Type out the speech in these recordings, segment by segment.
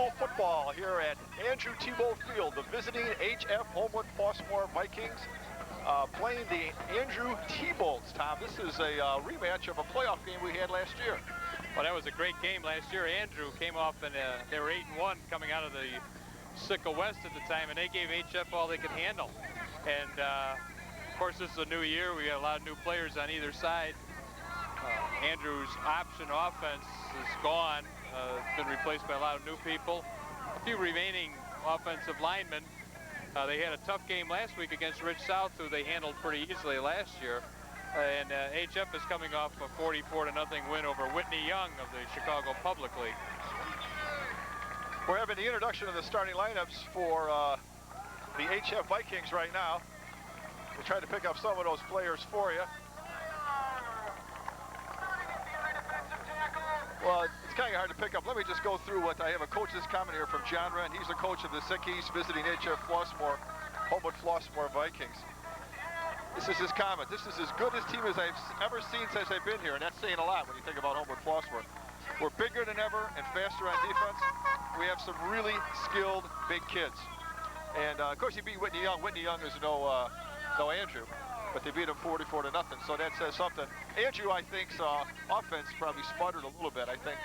school football here at Andrew Tebow Field. The visiting HF Homewood Flossmoor Vikings playing the Andrew T-Bolts. Tom, this is a rematch of a playoff game we had last year. Well, that was a great game last year. Andrew came off and they were 8-1 coming out of the Sickle West at the time, and they gave HF all they could handle. And of course, this is a new year. We got a lot of new players on either side. Andrew's option offense is gone. It's been replaced by a lot of new people. A few remaining offensive linemen. They had a tough game last week against Rich South, who they handled pretty easily last year. And HF is coming off a 44-0 win over Whitney Young of the Chicago Public League. We're having the introduction of the starting lineups for the HF Vikings right now. We tried to pick up some of those players for you. Well, it's kind of hard to pick up. Let me just go through what I have. A coach's comment here from John Wren. He's the coach of the Sick East visiting HF Flossmoor, Homewood Flossmoor Vikings. This is his comment. This is as good a team as I've ever seen since I've been here, and that's saying a lot when you think about Homewood Flossmoor. We're bigger than ever and faster on defense. We have some really skilled big kids. And of course, you beat Whitney Young. Whitney Young is no Andrew, but they beat him 44-0, so that says something. Andrew, I think, offense probably sputtered a little bit. I think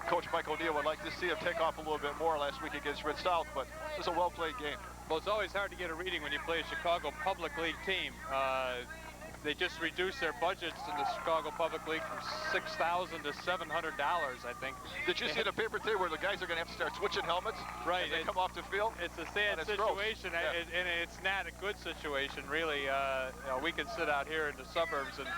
Coach Mike O'Neill would like to see him take off a little bit more last week against Rich South, but it was a well-played game. Well, it's always hard to get a reading when you play a Chicago Public League team. They just reduced their budgets in the Chicago Public League from $6,000 to $700, I think. Did you see the paper today where the guys are going to have to start switching helmets? Right. As they come off the field? It's a sad situation, and it's not a good situation, really. You know, we can sit out here in the suburbs, and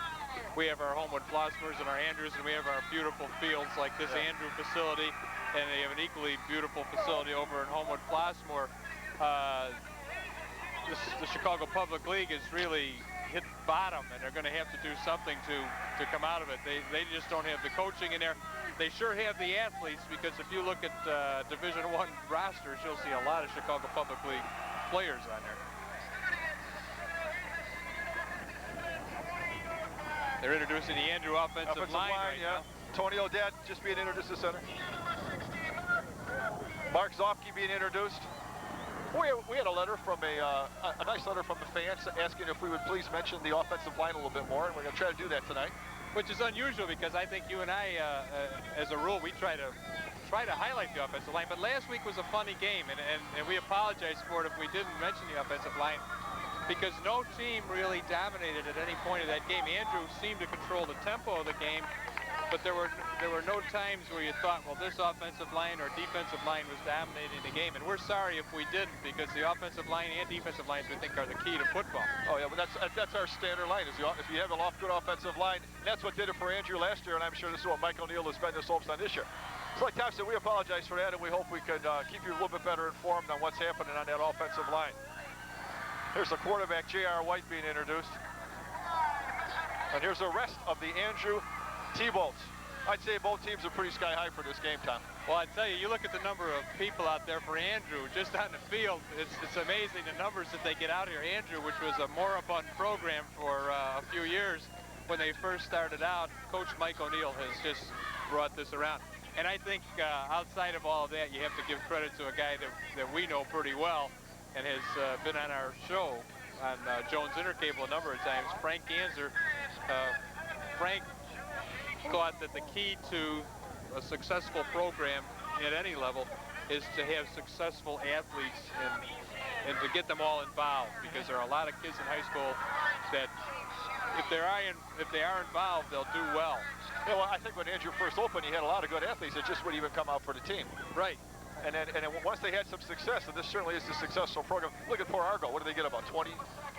we have our Homewood Flossmoors and our Andrews, and we have our beautiful fields like this Andrew facility, and they have an equally beautiful facility over in Homewood Flossmoor. The Chicago Public League is really hit bottom, and they're going to have to do something to come out of it. They just don't have the coaching in there. They sure have the athletes, because if you look at Division I rosters, you'll see a lot of Chicago Public League players on there. They're introducing the Andrew offensive line right now. Tony O'Dad just being introduced to center. Mark Zofke being introduced. We had a letter from a nice letter from the fans asking if we would please mention the offensive line a little bit more, and we're going to try to do that tonight. Which is unusual, because I think you and I, as a rule, we try to highlight the offensive line. But last week was a funny game, and we apologize for it if we didn't mention the offensive line, because no team really dominated at any point of that game. Andrew seemed to control the tempo of the game, but there were no times where you thought, well, this offensive line or defensive line was dominating the game. And we're sorry if we didn't, because the offensive line and defensive lines, we think, are the key to football. Oh yeah, but that's our standard line. If you have a good offensive line, that's what did it for Andrew last year, and I'm sure this is what Mike O'Neill has spent his hopes on this year. So like Tom said, we apologize for that, and we hope we could keep you a little bit better informed on what's happening on that offensive line. Here's the quarterback, J.R. White, being introduced. And here's the rest of the Andrew T-Bolts. I'd say both teams are pretty sky high for this game, Tom. Well, I tell you look at the number of people out there for Andrew, just on the field. It's amazing the numbers that they get out here. Andrew, which was a moribund program for a few years when they first started out, Coach Mike O'Neill has just brought this around. And I think outside of all of that, you have to give credit to a guy that we know pretty well and has been on our show on Jones Intercable a number of times, Frank Ganser. Frank thought that the key to a successful program at any level is to have successful athletes and to get them all involved, because there are a lot of kids in high school that if they are involved, they'll do well. Yeah, well, I think when Andrew first opened, he had a lot of good athletes that just wouldn't even come out for the team. Right. And then once they had some success, and this certainly is a successful program. Look at poor Argo. What do they get, about 20,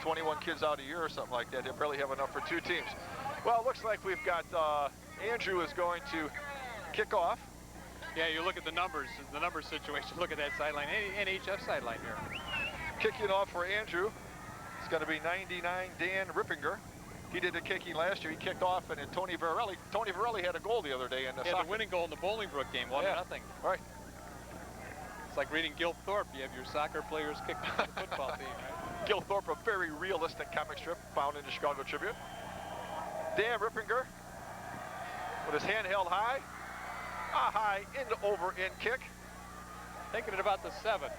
21 kids out a year or something like that? They barely have enough for 2 teams. Well, it looks like we've got Andrew is going to kick off. Yeah, you look at the numbers situation. Look at that sideline, NHF sideline here. Kicking off for Andrew, it's going to be 99 Dan Rippinger. He did the kicking last year. He kicked off, and then Tony Varelli had a goal the other day in the the winning goal in the Bolingbrook game, 1-0. Right. It's like reading Gil Thorpe. You have your soccer players kicked into the football team, right? Gil Thorpe, a very realistic comic strip found in the Chicago Tribune. Dan Rippinger with his hand held high. A high over in kick. taking it about the 7.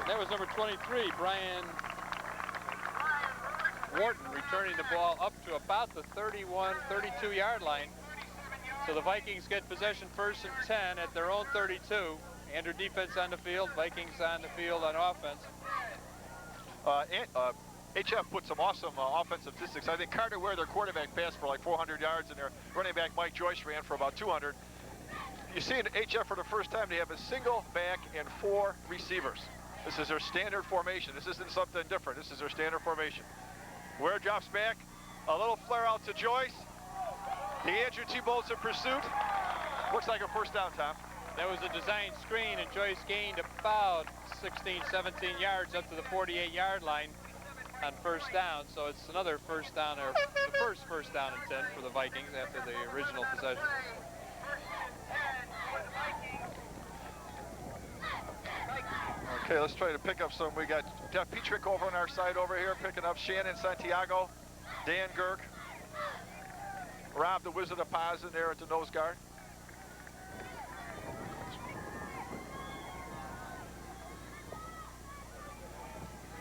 That was number 23, Brian Wharton, returning the ball up to about the 31, 32-yard line. So the Vikings get possession 1st and 10 at their own 32. Andrew defense on the field, Vikings on the field on offense. HF put some awesome offensive statistics. I think Carter Ware, their quarterback, passed for like 400 yards, and their running back Mike Joyce ran for about 200. You see in HF for the first time they have a single back and 4 receivers. This is their standard formation. This isn't something different. This is their standard formation. Ware drops back, a little flare out to Joyce. The Andrew T-Bolts in pursuit. Looks like a first down, Tom. That was a design screen, and Joyce gained about 16, 17 yards up to the 48-yard line on first down. So it's another first down, or the first down and 10 for the Vikings after the original possession. Okay, let's try to pick up some. We got Jeff Petrick over on our side over here, picking up Shannon Santiago, Dan Girk, Rob the Wizard of Paz in there at the nose guard.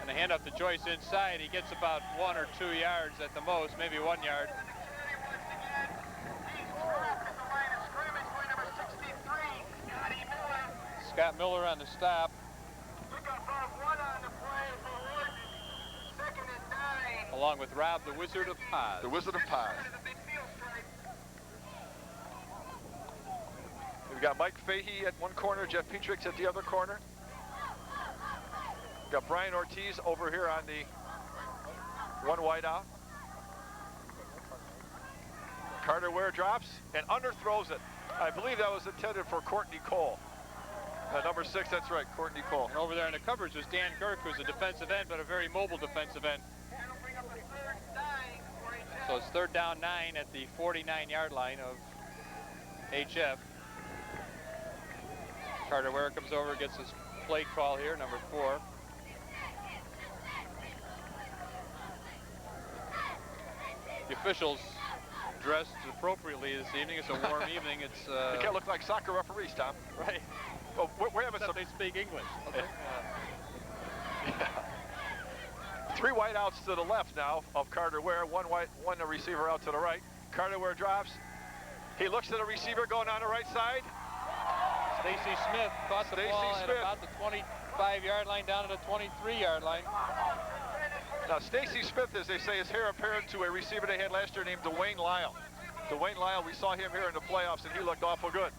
And a hand up to Joyce inside. He gets about 1 or 2 yards at the most, maybe 1 yard. Scott Miller on the stop. Along with Rob, the Wizard of Paz. The Wizard of Paz. We've got Mike Fahey at one corner, Jeff Petrick at the other corner. We've got Brian Ortiz over here on the one wide out. Carter Ware drops and underthrows it. I believe that was intended for Courtney Cole. Number 6, that's right, Courtney Cole. And over there in the coverage was Dan Girk, who's a defensive end, but a very mobile defensive end. So it's 3rd down 9 at the 49-yard line of HF. Carter Ware comes over, gets his play call here, number 4. The officials dressed appropriately this evening. It's a warm evening. It's they can't look like soccer referees, Tom. Right. Oh, we're having some. They speak English. Okay. Yeah. 3 wideouts to the left now of Carter Ware. One receiver out to the right. Carter Ware drops. He looks at the receiver going on the right side. Stacy Smith caught the ball at about the 25-yard line down to the 23-yard line. Now Stacy Smith, as they say, is heir apparent to a receiver they had last year named Dwayne Lyle. Dwayne Lyle, we saw him here in the playoffs, and he looked awful good.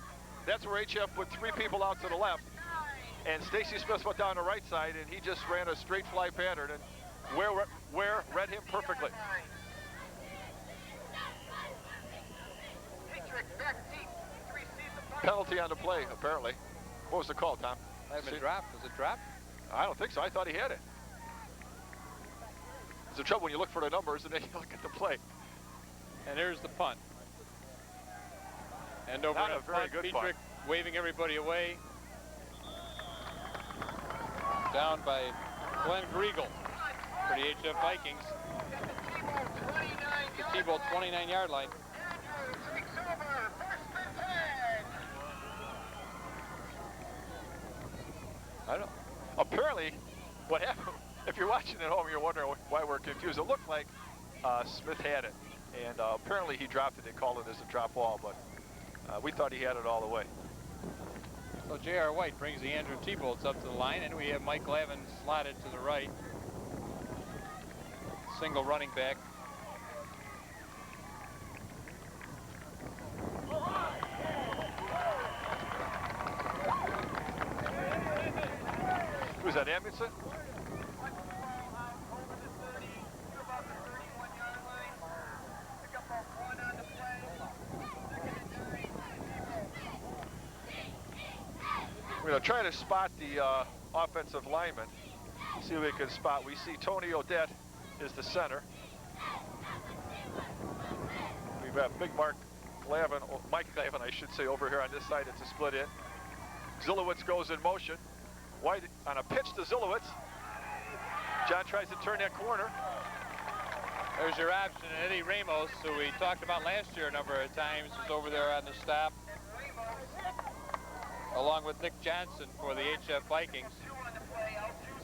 That's where HF put 3 people out to the left, and Stacy Smith went down the right side, and he just ran a straight fly pattern, and Ware read him perfectly. Penalty on the play, apparently. What was the call, Tom? Might have been dropped. Was it dropped? I don't think so. I thought he had it. It's the trouble when you look for the numbers and then you look at the play. And here's the punt. And over Not a a very punt, good Petrick punt. waving everybody away. Down by Glenn Griegel for the HF Vikings. The T-Bolt 29-yard line. I don't know. Apparently, what happened, if you're watching at home, you're wondering why we're confused. It looked like Smith had it, and apparently he dropped it. They called it as a drop ball, but we thought he had it all the way. So J.R. White brings the Andrew T-Bolts up to the line, and we have Mike Lavin slotted to the right. Single running back. Who's that, Amundsen? We're going to try to spot the offensive lineman. See if we can spot. We see Tony Odette is the center. We've got Big Mike Glavin, I should say, over here on this side. It's a split in. Zilowitz goes in motion. White on a pitch to Zilowitz. John tries to turn that corner. There's your option. Eddie Ramos, who we talked about last year a number of times, was over there on the stop, along with Nick Johnson for the HF Vikings.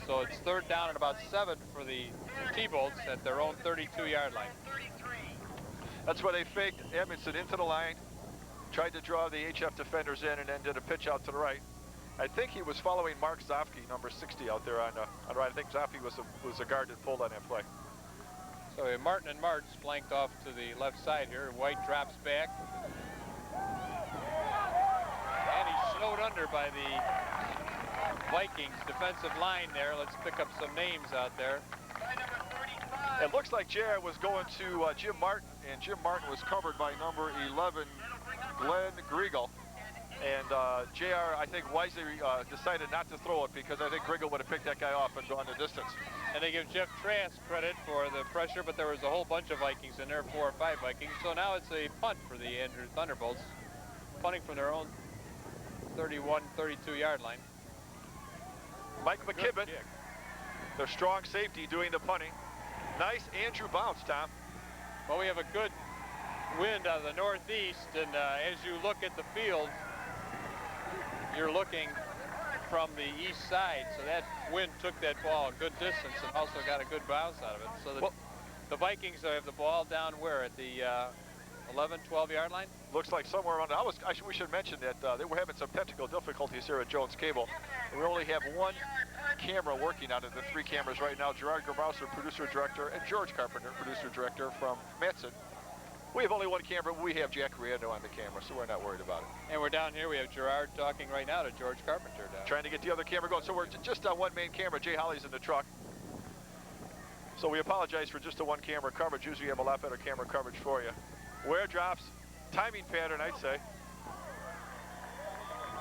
So it's third down and about 7 for the T-Bolts at their own 32-yard line. That's where they faked Edmondson into the line, tried to draw the HF defenders in, and then did a pitch out to the right. I think he was following Mark Zofke, number 60, out there on the right. I think Zofke was a guard that pulled on that play. So Martin and Martz flanked off to the left side here. White drops back. And he's snowed under by the Vikings defensive line there. Let's pick up some names out there. It looks like JR was going to Jim Martin, and Jim Martin was covered by number 11, Glenn Griegel. And JR, I think, wisely decided not to throw it because I think Griegel would have picked that guy off and gone the distance. And they give Jeff Trask credit for the pressure, but there was a whole bunch of Vikings in there, 4 or 5 Vikings. So now it's a punt for the Andrew Thunderbolts, punting from their own 31, 32-yard line. Mike McKibben, their strong safety, doing the punting. Nice Andrew bounce, Tom. Well, we have a good wind out of the northeast, and as you look at the field, you're looking from the east side, so that wind took that ball a good distance and also got a good bounce out of it. So the Vikings have the ball down where, at the 11, 12-yard line? Looks like somewhere around. We should mention that they were having some technical difficulties here at Jones Cable. We only have one camera working out of the 3 cameras right now. Gerard Grabowser, producer director, and George Carpenter, producer director from Matson. We have only one camera. We have Jack Riendo on the camera, so we're not worried about it. And we're down here. We have Gerard talking right now to George Carpenter. Trying to get the other camera going. So we're just on one main camera. Jay Holly's in the truck. So we apologize for just a one camera coverage. Usually we have a lot better camera coverage for you. Where drops, timing pattern, I'd say.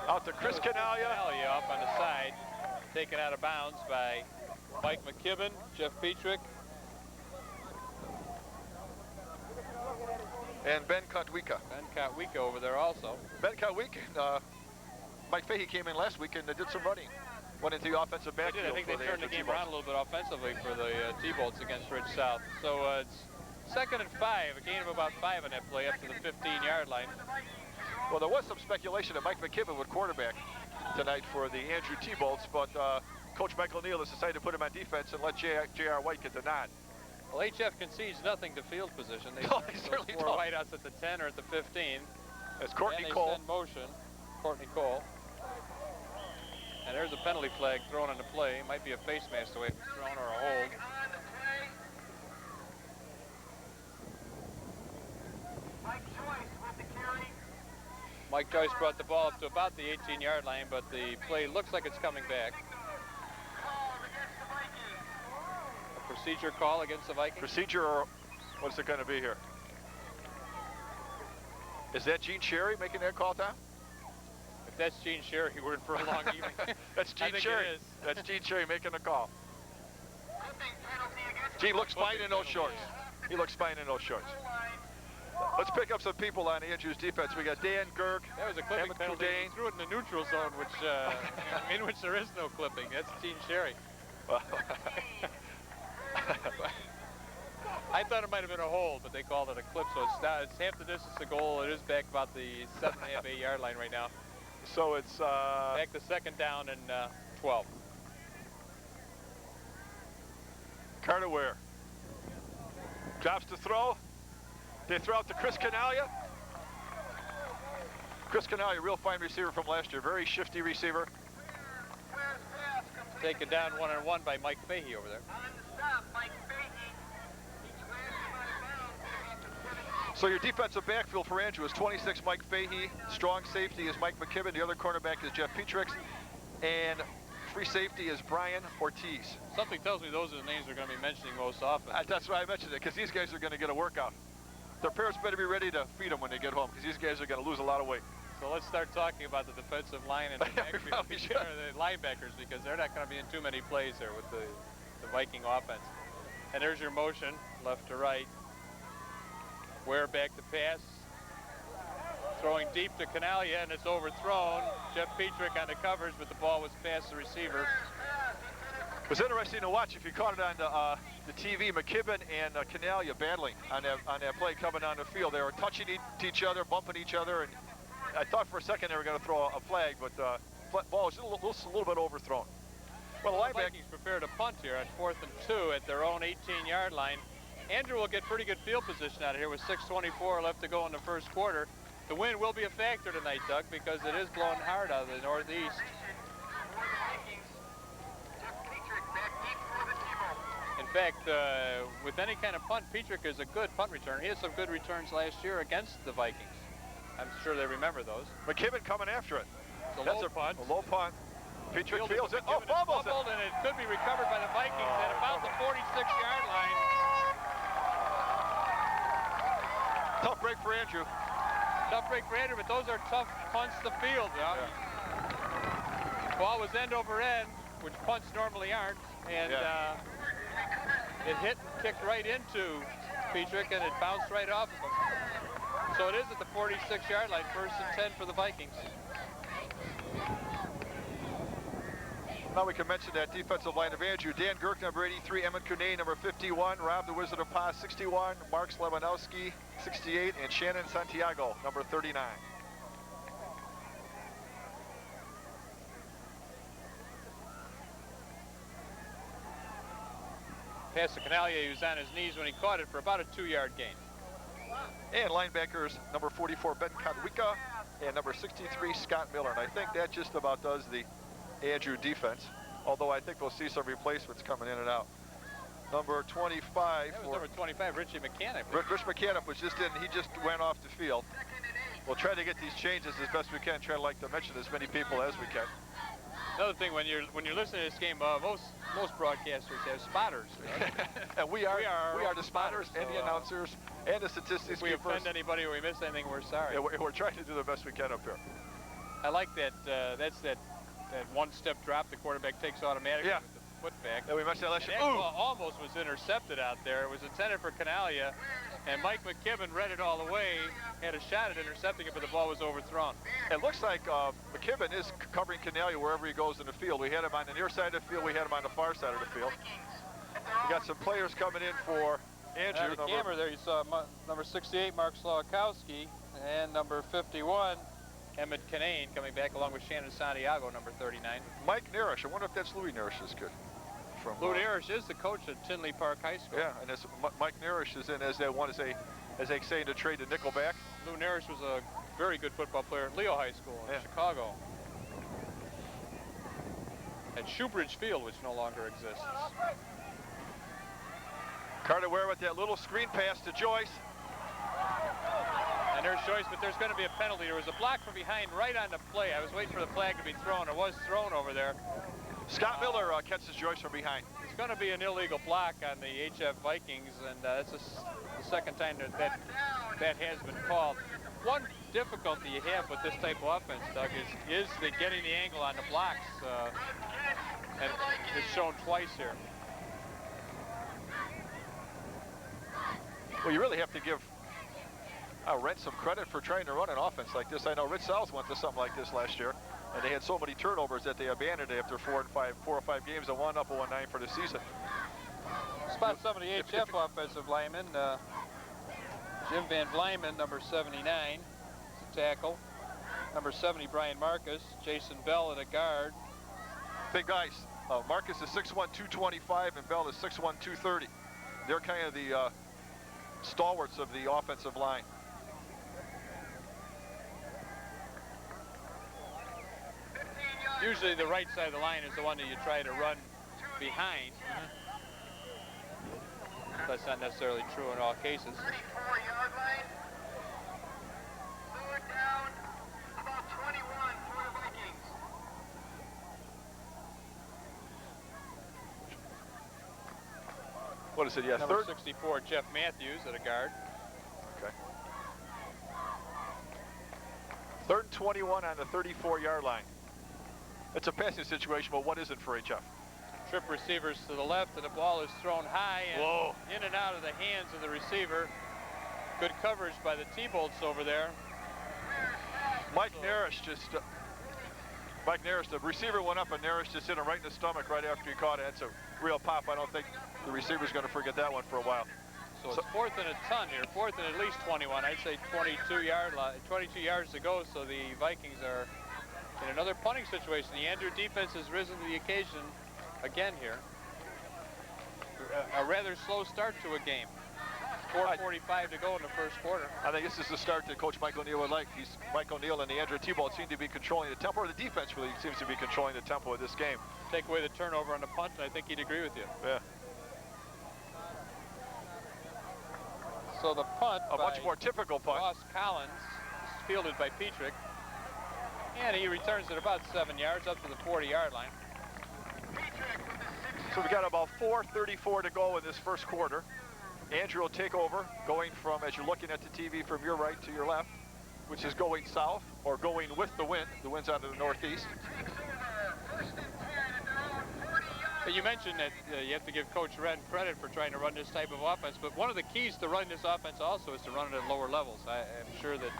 Out to Chris Canalia. Canalia off on the side, taken out of bounds by Mike McKibben, Jeff Petrick, and Ben Kotwika. Ben Kotwika over there also. Ben Kotwika, Mike Fahey came in last week and did some running. Went into the offensive backfield. I think they turned the game around a little bit offensively for the T-Bolts against Ridge South. So it's 2nd and 5, a gain of about 5 on that play up to the 15-yard line. Well, there was some speculation that Mike McKibben would quarterback tonight for the Andrew T-Bolts, but Coach Michael Neal has decided to put him on defense and let J.R. White get the nod. Well, HF concedes nothing to field position. They certainly 4 don't. wideouts at the 10 or at the 15. That's Courtney and they Cole. Send motion. Courtney Cole. And there's a penalty flag thrown on the play. Might be a face mask away from thrown or a hold. Mike Joyce brought the ball up to about the 18-yard line, but the play looks like it's coming back. A procedure call against the Vikings. Procedure, or what's it going to be here? Is that Gene Sherry making that call, Tom? If that's Gene Sherry, we're in for a long evening. That's Gene Sherry. That's Gene Sherry making the call. Gene looks fine in those shorts. He looks fine in those shorts. Let's pick up some people on Andrew's defense. We got Dan Gerg. That was a clipping penalty. He threw it in the neutral zone, which in which there is no clipping. That's Gene Sherry. I thought it might have been a hold, but they called it a clip, so it's half the distance to goal. It is back about the 7.5, 8-yard line right now. So it's back to 2nd down and 12. Carter Ware drops to throw. They throw out to Chris Canalia. Chris Canalia, real fine receiver from last year. Very shifty receiver. Taken down 1-on-1 by Mike Fahey over there. So your defensive backfield for Andrew is 26, Mike Fahey. Strong safety is Mike McKibben. The other cornerback is Jeff Petrix. And free safety is Brian Ortiz. Something tells me those are the names we're going to be mentioning most often. That's why I mentioned it, because these guys are going to get a workout. Their parents better be ready to feed them when they get home, because these guys are going to lose a lot of weight. So let's start talking about the defensive line and the linebackers, because they're not going to be in too many plays there with the Viking offense. And there's your motion, left to right. Ware back to pass. Throwing deep to Canalia, and it's overthrown. Jeff Petrick on the covers, but the ball was past the receiver. It was interesting to watch. If you caught it on the TV, McKibben and Canalia battling on that play coming down the field. They were touching each other, bumping each other, and I thought for a second they were going to throw a flag, but ball was a little bit overthrown. Well, the Vikings prepared a punt here at 4th and 2 at their own 18-yard line. Andrew will get pretty good field position out of here with 6:24 left to go in the first quarter. The wind will be a factor tonight, Doug, because it is blowing hard out of the northeast. In fact, with any kind of punt, Petrick is a good punt returner. He had some good returns last year against the Vikings. I'm sure they remember those. McKibben coming after it. It's a low punt. A low punt. Petrick fields it. Oh, fumbles it. And it could be recovered by the Vikings at about the 46-yard line. Tough break for Andrew. Tough break for Andrew, but those are tough punts to field. Yeah. Ball was end over end, which punts normally aren't, and it hit and kicked right into Petrick, and it bounced right off of him. So it is at the 46-yard line, 1st and 10 for the Vikings. Now we can mention that defensive line of Andrew. Dan Girk, number 83, Emmett Cunane, number 51, Rob the Wizard of Paz, 61, Mark Lewanowski, 68, and Shannon Santiago, number 39. Pass to Canalia, he was on his knees when he caught it for about a 2-yard gain. And linebackers, number 44, Ben Kadwika, and number 63, Scott Miller. And I think that just about does the Andrew defense, although I think we'll see some replacements coming in and out. Number 25. That was number 25, Richie McCann. Rich McCann was just in. He just went off the field. We'll try to get these changes as best we can. Try to like to mention as many people as we can. Another thing, when you're listening to this game, most broadcasters have spotters. Right? And we are the spotters and the announcers and the statistics. If we offend anybody or we miss anything, we're sorry. Yeah, we're trying to do the best we can up here. I like that. That's that one-step drop the quarterback takes automatically with the foot back. Yeah, we mentioned that last year. That ball almost was intercepted out there. It was intended for Canalia, and Mike McKibben read it all the way, had a shot at intercepting it, but the ball was overthrown. It looks like McKibben is covering Canalia wherever he goes in the field. We had him on the near side of the field. We had him on the far side of the field. We got some players coming in for Andrew. The camera there, you saw number 68, Mark Slawakowski, and number 51, Emmett Cunane, coming back along with Shannon Santiago, number 39. Mike Narish. I wonder if that's Louis Narish's kid. Lou Narish is the coach at Tinley Park High School. Yeah, and Mike Narish is in as they say to trade the nickel back. Lou Narish was a very good football player at Leo High School in Chicago. At Shoebridge Field, which no longer exists. Carter Ware with that little screen pass to Joyce. And there's Joyce, but there's going to be a penalty. There was a block from behind right on the play. I was waiting for the flag to be thrown. It was thrown over there. Scott Miller catches Joyce from behind. It's going to be an illegal block on the HF Vikings, and that's the second time that has been called. One difficulty you have with this type of offense, Doug, is the getting the angle on the blocks, and it's shown twice here. Well, you really have to give Rent some credit for trying to run an offense like this. I know Rich Salz went to something like this last year, and they had so many turnovers that they abandoned it after 4 or 5 games and wound up 0-9 for the season. Spot some of the HF offensive linemen. Jim Van Vlyman, number 79, to tackle. Number 70, Brian Marcus. Jason Bell at a guard. Big guys. Marcus is 6'1", 225, and Bell is 6'1", 230. They're kind of the stalwarts of the offensive line. Usually the right side of the line is the one that you try to run behind. That's not necessarily true in all cases. 34-yard line. Third down, about 21 for the Vikings. What is it? Yeah, Number 64, Jeff Matthews at a guard. Okay. 3rd and 21 on the 34-yard line. It's a passing situation, but what is it for HF? Trip receivers to the left, and the ball is thrown high and in and out of the hands of the receiver. Good coverage by the T-Bolts over there. Mike Narish just Mike Naris, the receiver went up and Naris just hit him right in the stomach right after he caught it. That's a real pop. I don't think the receiver's going to forget that one for a while. So it's 4th and a ton here, 4th and at least 21. I'd say 22 yards to go, so the Vikings are in another punting situation. The Andrew defense has risen to the occasion again here. A rather slow start to a game. 4:45 to go in the first quarter. I think this is the start that Coach Mike O'Neill would like. Mike O'Neill and the Andrew T-Ball seem to be controlling the tempo, or the defense really seems to be controlling the tempo of this game. Take away the turnover on the punt, and I think he'd agree with you. Yeah. So the punt, a much more typical punt. Ross Collins is fielded by Petrick, and he returns it about 7 yards up to the 40-yard line. So we got about 4:34 to go in this first quarter. Andrew will take over, going from, as you're looking at the TV, from your right to your left, which is going south or going with the wind. The wind's out of the northeast. You mentioned that you have to give Coach Wren credit for trying to run this type of offense, but one of the keys to running this offense also is to run it at lower levels. I'm sure that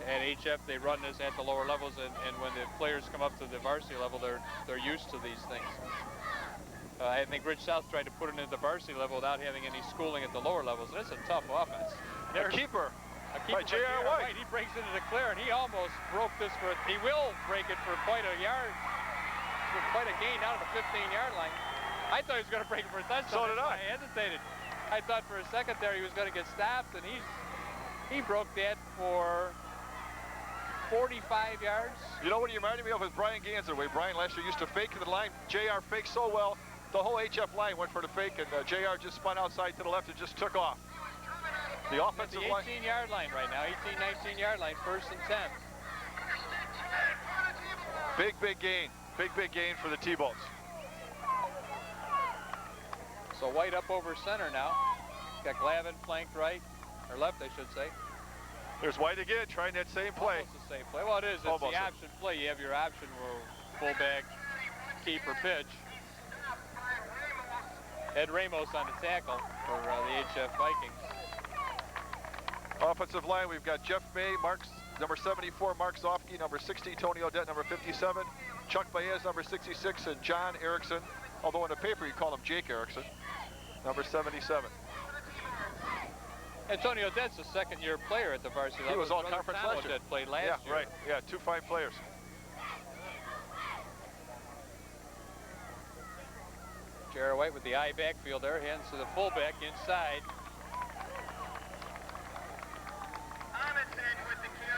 at HF they run this at the lower levels, and when the players come up to the varsity level, they're used to these things. I think Rich South tried to put it into the varsity level without having any schooling at the lower levels, and it's a tough offense. A keeper by J.R. White. He breaks into the clear, and he almost broke this for, he will break it for quite a yard, for quite a gain down to the 15-yard line. I thought he was going to break it for a touchdown. So did I. I hesitated. I thought for a second there he was going to get stopped, and he broke that for 45 yards. You know what he reminded me of with Brian Ganser, the way Brian last year used to fake to the line. J.R. faked so well, the whole HF line went for the fake, and J.R. just spun outside to the left and just took off. The offensive line. The 18-yard line right now, 18, 19-yard line, 1st and 10. Big gain. Big gain for the T-Bolts. So White up over center now. Got Glavin flanked right, or left, I should say. There's White again, trying that same play. Almost the same play. Well, it is. It's Almost the option play. You have your option fullback, keeper, pitch. Ed Ramos on the tackle for the HF Vikings. Offensive line, we've got Jeff May, number 74, Mark Zofke, number 60, Tony Odette, number 57, Chuck Baez, number 66, and John Erickson, although in the paper you call him Jake Erickson, number 77. Antonio Odette's a second-year player at the varsity level. He was all-conference last year. Played last year. Yeah, right. Yeah, 2 fine players. Jared White with the eye backfield there, hands to the fullback inside.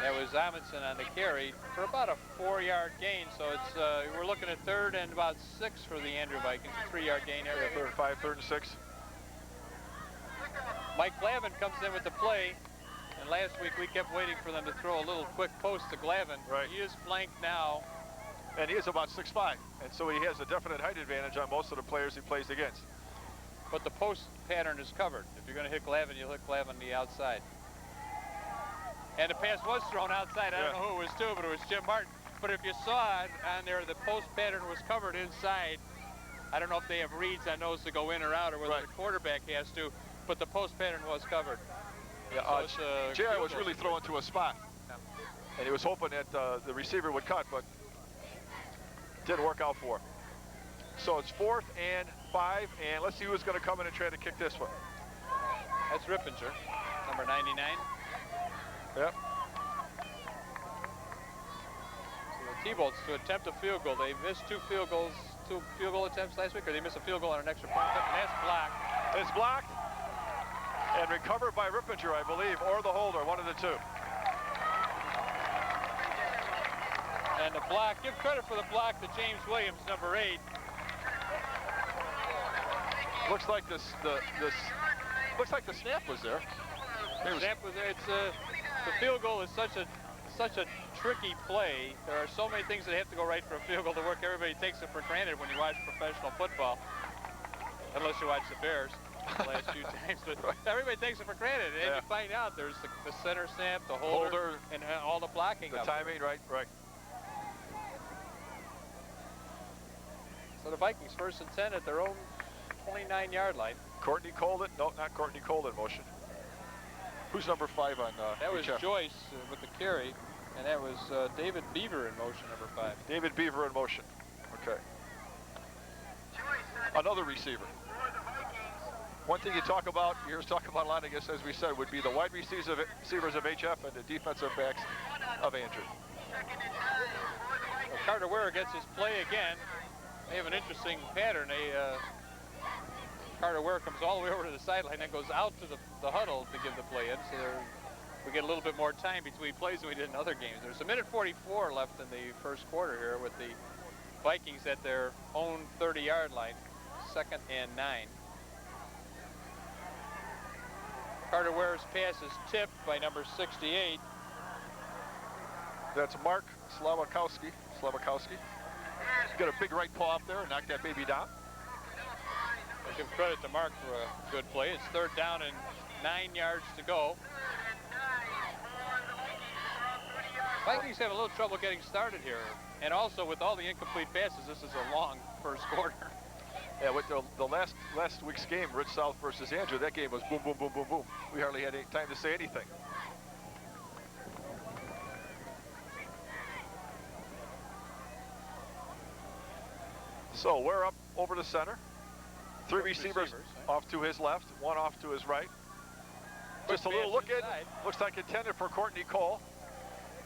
That was Amundsen on the carry for about a 4-yard gain. So it's we're looking at 3rd and about 6 for the Andrew Vikings. A 3-yard gain area. 3rd and 5, 3rd and 6. Mike Glavin comes in with the play, and last week we kept waiting for them to throw a little quick post to Glavin. Right. He is flanked now. And he is about 6'5", and so he has a definite height advantage on most of the players he plays against. But the post pattern is covered. If you're going to hit Glavin, you'll hit Glavin the outside. And the pass was thrown outside. I don't know who it was to, but it was Jim Martin. But if you saw it on there, the post pattern was covered inside. I don't know if they have reads on those to go in or out, or whether the quarterback has to, but the post pattern was covered. Yeah, so J.R. was really throwing to a spot. Yeah. And he was hoping that the receiver would cut, but didn't work out for him. So it's 4th and 5, and let's see who's going to come in and try to kick this one. That's Rippinger, number 99. Yep. So the T-Bolts to attempt a field goal. They missed 2 field goal attempts last week, or they missed a field goal on an extra point attempt, and that's blocked. It's blocked and recovered by Rippinger, I believe, or the holder, one of the 2. And the block, give credit for the block to James Williams, number 8. Looks like the snap was there. The snap was there. It's the field goal is such a tricky play. There are so many things that have to go right for a field goal to work. Everybody takes it for granted when you watch professional football, unless you watch the Bears the last few times. But everybody takes it for granted, and you find out there's the center snap, the holder and all the blocking. The timing, right. So the Vikings 1st and 10 at their own 29-yard line. Courtney Colden. No, not Courtney Colden motion. Who's number 5 on that was HF? Joyce with the carry. And that was David Beaver in motion, number 5. David Beaver in motion. Okay. Another receiver. One thing you talk about, you hear us talk about a lot, I guess, as we said, would be the wide receivers of HF and the defensive backs of Andrew. Well, Carter Ware gets his play again. They have an interesting pattern. Carter Ware comes all the way over to the sideline and goes out to the huddle to give the play in. So we get a little bit more time between plays than we did in other games. There's a minute 44 left in the first quarter here with the Vikings at their own 30-yard line, 2nd and 9. Carter Ware's pass is tipped by number 68. That's Mark Slawakowski. Got a big right paw up there and knocked that baby down. I give credit to Mark for a good play. It's 3rd down and 9 yards to go. Vikings have a little trouble getting started here. And also with all the incomplete passes, this is a long first quarter. Yeah, with the last week's game, Rich South versus Andrew, that game was boom, boom, boom, boom, boom. We hardly had any time to say anything. So we're up over the center. 3 receivers off to his left, 1 off to his right. Just a little look in. Looks like intended for Courtney Cole.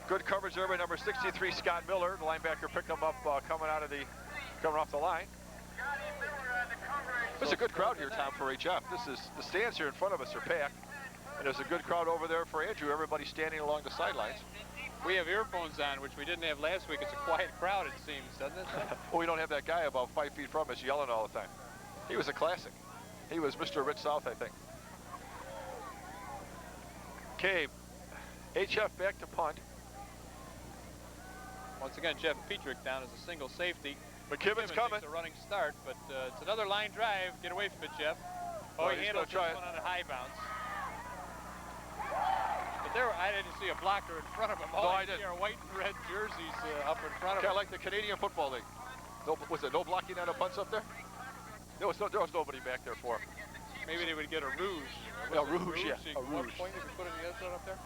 Good coverage there by number 63, Scott Miller. The linebacker picked him up coming off the line. There's a good crowd here, Tom, for HF. The stands here in front of us are packed, and there's a good crowd over there for Andrew. Everybody standing along the sidelines. We have earphones on, which we didn't have last week. It's a quiet crowd, it seems, doesn't it? Well, we don't have that guy about 5 feet from us yelling all the time. He was a classic. He was Mr. Rich South, I think. Okay, HF back to punt. Once again, Jeff Petrick down as a single safety. McKibben's coming. It's a running start, but it's another line drive. Get away from it, Jeff. Oh, he handled this one on a high bounce. But there, I didn't see a blocker in front of him. No, I didn't. Our white and red jerseys up in front of him. Kind of like the Canadian Football League. Was there no blocking on the punts up there? There was nobody back there for him. Maybe they would get a rouge. A rouge, yeah. A rouge. What point did you put in the end zone up there?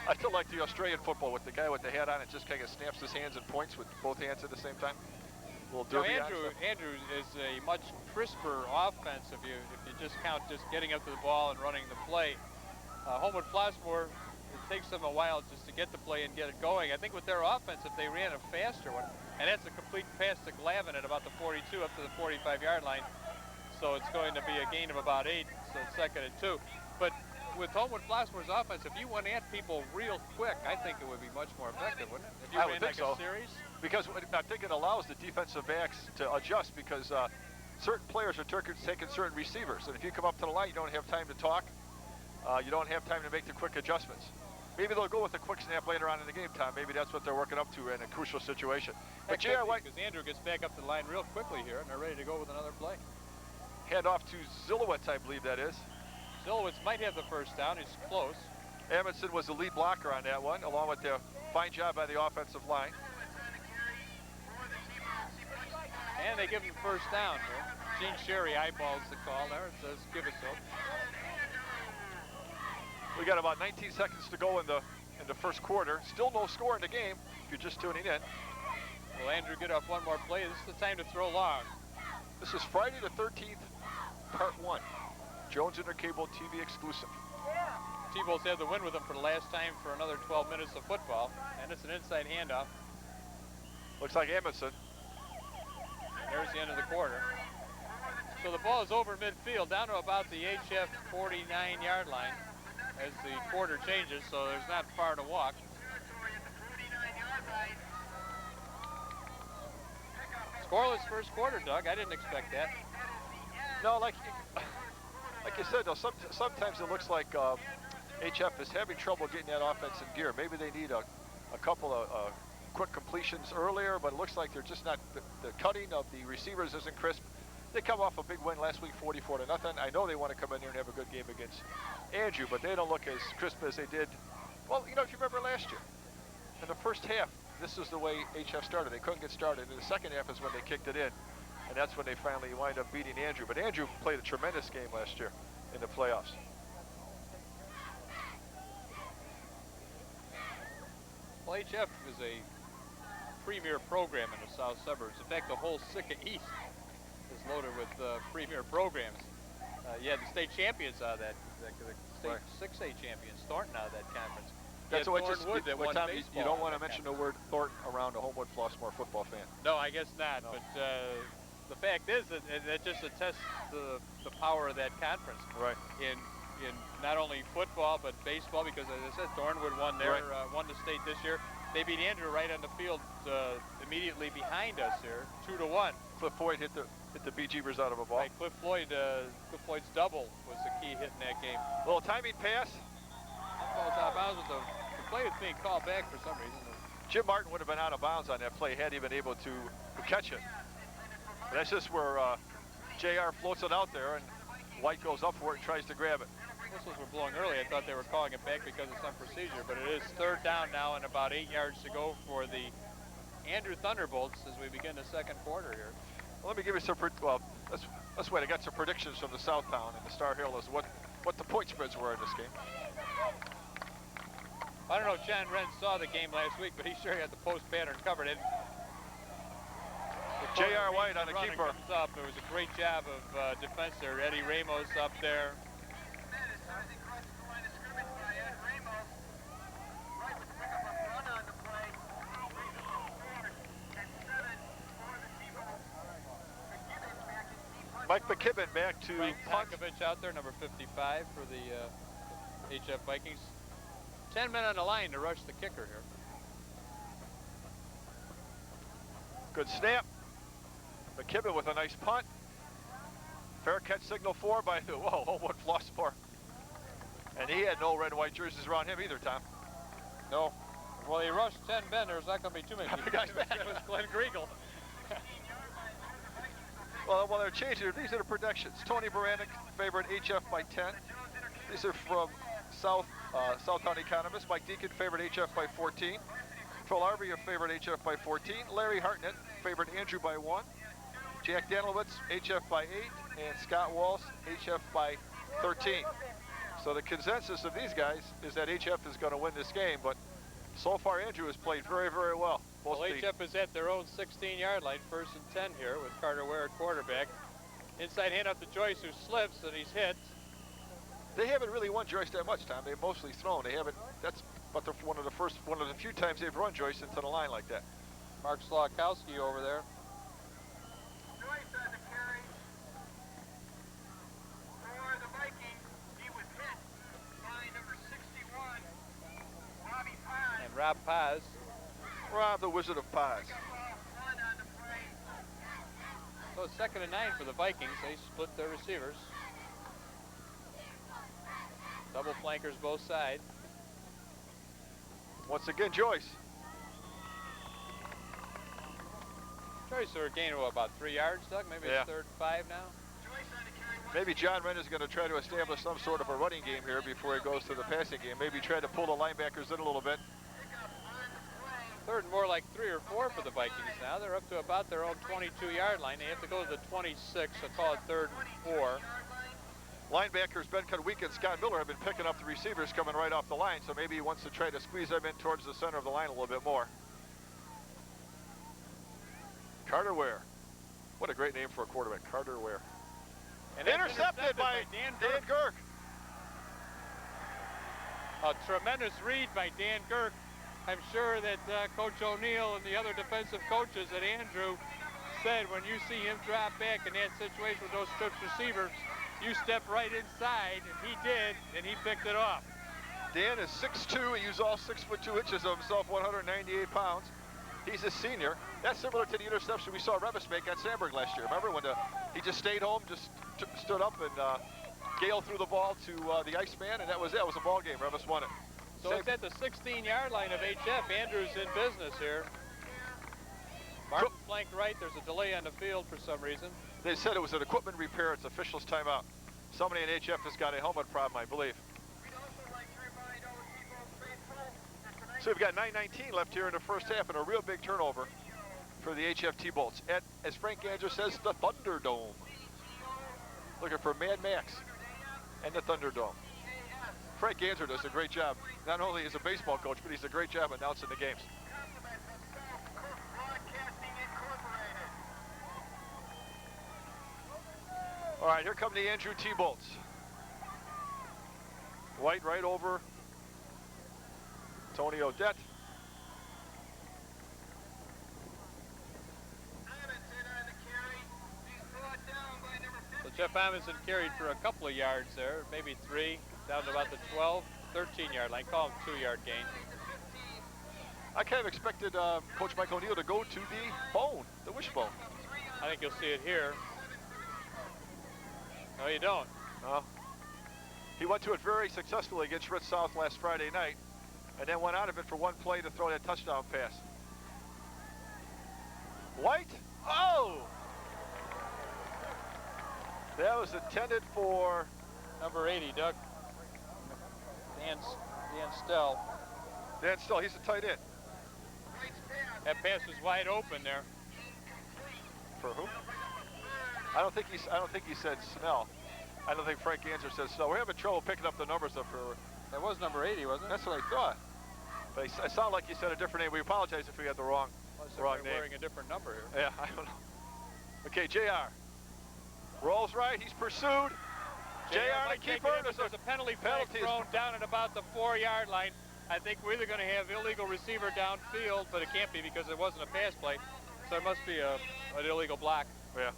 I still like the Australian football with the guy with the hat on. It just kind of snaps his hands and points with both hands at the same time. A little derby. Andrew is a much crisper offense if you just count just getting up to the ball and running the play. Homewood Flossmoor, it takes them a while just to get the play and get it going. I think with their offense, if they ran a faster one, and that's a complete pass to Glavin at about the 42 up to the 45-yard line. So it's going to be a gain of about 8, so it's 2nd and 2. But with Homewood Flossmoor's offense, if you went at people real quick, I think it would be much more effective, wouldn't it? If you ran like a series? Because I think it allows the defensive backs to adjust because certain players are taking certain receivers. And if you come up to the line, you don't have time to talk. You don't have time to make the quick adjustments. Maybe they'll go with a quick snap later on in the game, Tom. Maybe that's what they're working up to in a crucial situation. But yeah, because Andrew gets back up to the line real quickly here, and they're ready to go with another play. Hand off to Zilowitz, I believe that is. Zilowitz might have the first down. He's close. Amundsen was the lead blocker on that one, along with the fine job by the offensive line. And they give him first down here. Gene Sherry eyeballs the call there and says, give it to him. We got about 19 seconds to go in the first quarter. Still no score in the game, if you're just tuning in. Will Andrew get off one more play? This is the time to throw long. This is Friday the 13th, part 1. Jones Intercable TV exclusive. T-Bolts have the win with them for the last time for another 12 minutes of football. And it's an inside handoff. Looks like Amundsen. There's the end of the quarter. So the ball is over midfield, down to about the HF 49-yard line as the quarter changes, so there's not far to walk. Scoreless first quarter, Doug. I didn't expect that. No, like you said, though, sometimes it looks like HF is having trouble getting that offense in gear. Maybe they need a couple of quick completions earlier, but it looks like they're just not, the cutting of the receivers isn't crisp. They come off a big win last week, 44-0. I know they want to come in here and have a good game against Andrew, but they don't look as crisp as they did. Well, you know, if you remember last year, in the first half, this is the way HF started. They couldn't get started. In the second half is when they kicked it in, and that's when they finally wind up beating Andrew. But Andrew played a tremendous game last year in the playoffs. Well, HF is a premier program in the south suburbs. In fact, the whole SICA East is loaded with premier programs. You had the state champions out of that, the state 6A champions, Thornton out of that conference. That's what just Wood that won Tom, you baseball don't want to out of that mention the word Thornton around a Homewood Flossmoor football fan. No, I guess not. No. But the fact is that that just attests to the power of that conference. Right. In not only football but baseball, because as I said, Thornwood won their won the state this year. They beat Andrew right on the field immediately behind us here, 2-1. Cliff Floyd hit the bejeebers out of a ball. Right, Cliff Floyd's double was the key hit in that game. Little timing pass. Ball's out of bounds with the play is being called back for some reason. Jim Martin would have been out of bounds on that play had he been able to catch it. But that's just where JR floats it out there and White goes up for it and tries to grab it. Whistles were blowing early. I thought they were calling it back because of some procedure, but it is third down now and about 8 yards to go for the Andrew Thunderbolts as we begin the second quarter here. Well, let me give you some, let's wait. I got some predictions from the Southtown and the Star Herald as what the point spreads were in this game. I don't know if John Wren saw the game last week, but he sure had the post pattern covered. J.R. White on the keeper. Comes up. It was a great job of defense there. Eddie Ramos up there. Mike McKibben back to Frank punt. Stankovic out there, number 55 for the HF Vikings. 10 men on the line to rush the kicker here. Good snap. McKibben with a nice punt. Fair catch signal 4 by Homewood Flossmoor. And he had no red and white jerseys around him either, Tom. No. Well, he rushed 10 men. There's not going to be too many people. guys back. It was Glenn Griegel. Well, they're changing it. These are the predictions. Tony Baranek favored HF by 10. These are from Southtown Economist. Mike Deacon favored HF by 14. Phil Arvey favored HF by 14. Larry Hartnett favored Andrew by 1. Jack Danilowitz, HF by 8. And Scott Walsh, HF by 13. So the consensus of these guys is that HF is going to win this game, but so far Andrew has played very, very well. Well, HF is at their own 16-yard line, 1st and 10 here with Carter Ware at quarterback. Inside hand up to Joyce, who slips and he's hit. They haven't really won Joyce that much, Tom. They've mostly thrown. They haven't. That's but one of the few times they've run Joyce into the line like that. Mark Slakowski over there. Joyce on the carry for the Vikings. He was hit by number 61, Robbie Paz. And Rob Paz. Rob, the Wizard of Paz. So it's 2nd and 9 for the Vikings. They split their receivers. Double flankers both sides. Once again, Joyce. Joyce are gaining about 3 yards, Doug? Maybe it's 3rd and 5 now? Maybe John Wren is going to try to establish some sort of a running game here before he goes to the passing game. Maybe try to pull the linebackers in a little bit. 3rd and more like 3 or 4 for the Vikings now. They're up to about their own 22-yard line. They have to go to the 26, so call it 3rd and 4. Linebackers Ben Cudweek and Scott Miller have been picking up the receivers coming right off the line, so maybe he wants to try to squeeze them in towards the center of the line a little bit more. Carter Ware. What a great name for a quarterback, Carter Ware. And intercepted by Dan Girk. A tremendous read by Dan Girk. I'm sure that Coach O'Neill and the other defensive coaches at Andrew said when you see him drop back in that situation with those strips receivers, you step right inside, and he did, and he picked it off. Dan is 6'2", he used all 6'2" inches of himself, 198 pounds. He's a senior. That's similar to the interception we saw Revis make at Sandburg last year. Remember when he just stayed home, just stood up and Gale threw the ball to the Iceman, and that was it. It was a ball game. Revis won it. So it's at the 16-yard line of HF. Andrews in business here. Martin flanked right. There's a delay on the field for some reason. They said it was an equipment repair. It's officials' timeout. Somebody in HF has got a helmet problem, I believe. So we've got 9:19 left here in the first half and a real big turnover for the HF T-Bolts at, as Frank Andrews says, the Thunderdome. Looking for Mad Max and the Thunderdome. Frank Ganser does a great job. Not only as a baseball coach, but he's a great job announcing the games. All right, here come the Andrew T-Bolts. White right over Tony Odette. So Jeff Amundsen carried for a couple of yards there, maybe 3, down to about the 12, 13-yard line. Call him 2-yard gain. I kind of expected Coach Mike O'Neill to go to the bone, the wishbone. I think you'll see it here. No, you don't. No. He went to it very successfully against Ritz South last Friday night, and then went out of it for one play to throw that touchdown pass. White, oh! That was intended for number 80, Doug. Dan Stell. Dan Stell, he's a tight end. That pass was wide open there. For who? I don't think he said Snell. I don't think Frank Ganser said Snell. We're having trouble picking up the numbers up here. That was number 80, wasn't it? That's what I thought. But it sounded like you said a different name. We apologize if we got the wrong name. Wearing a different number here. Yeah, I don't know. Okay, JR. Rolls right, he's pursued. JR, the keeper. There's a penalty flag thrown down at about the 4-yard line. I think we're either going to have illegal receiver downfield, but it can't be because it wasn't a pass play. So there must be an illegal block. Yeah.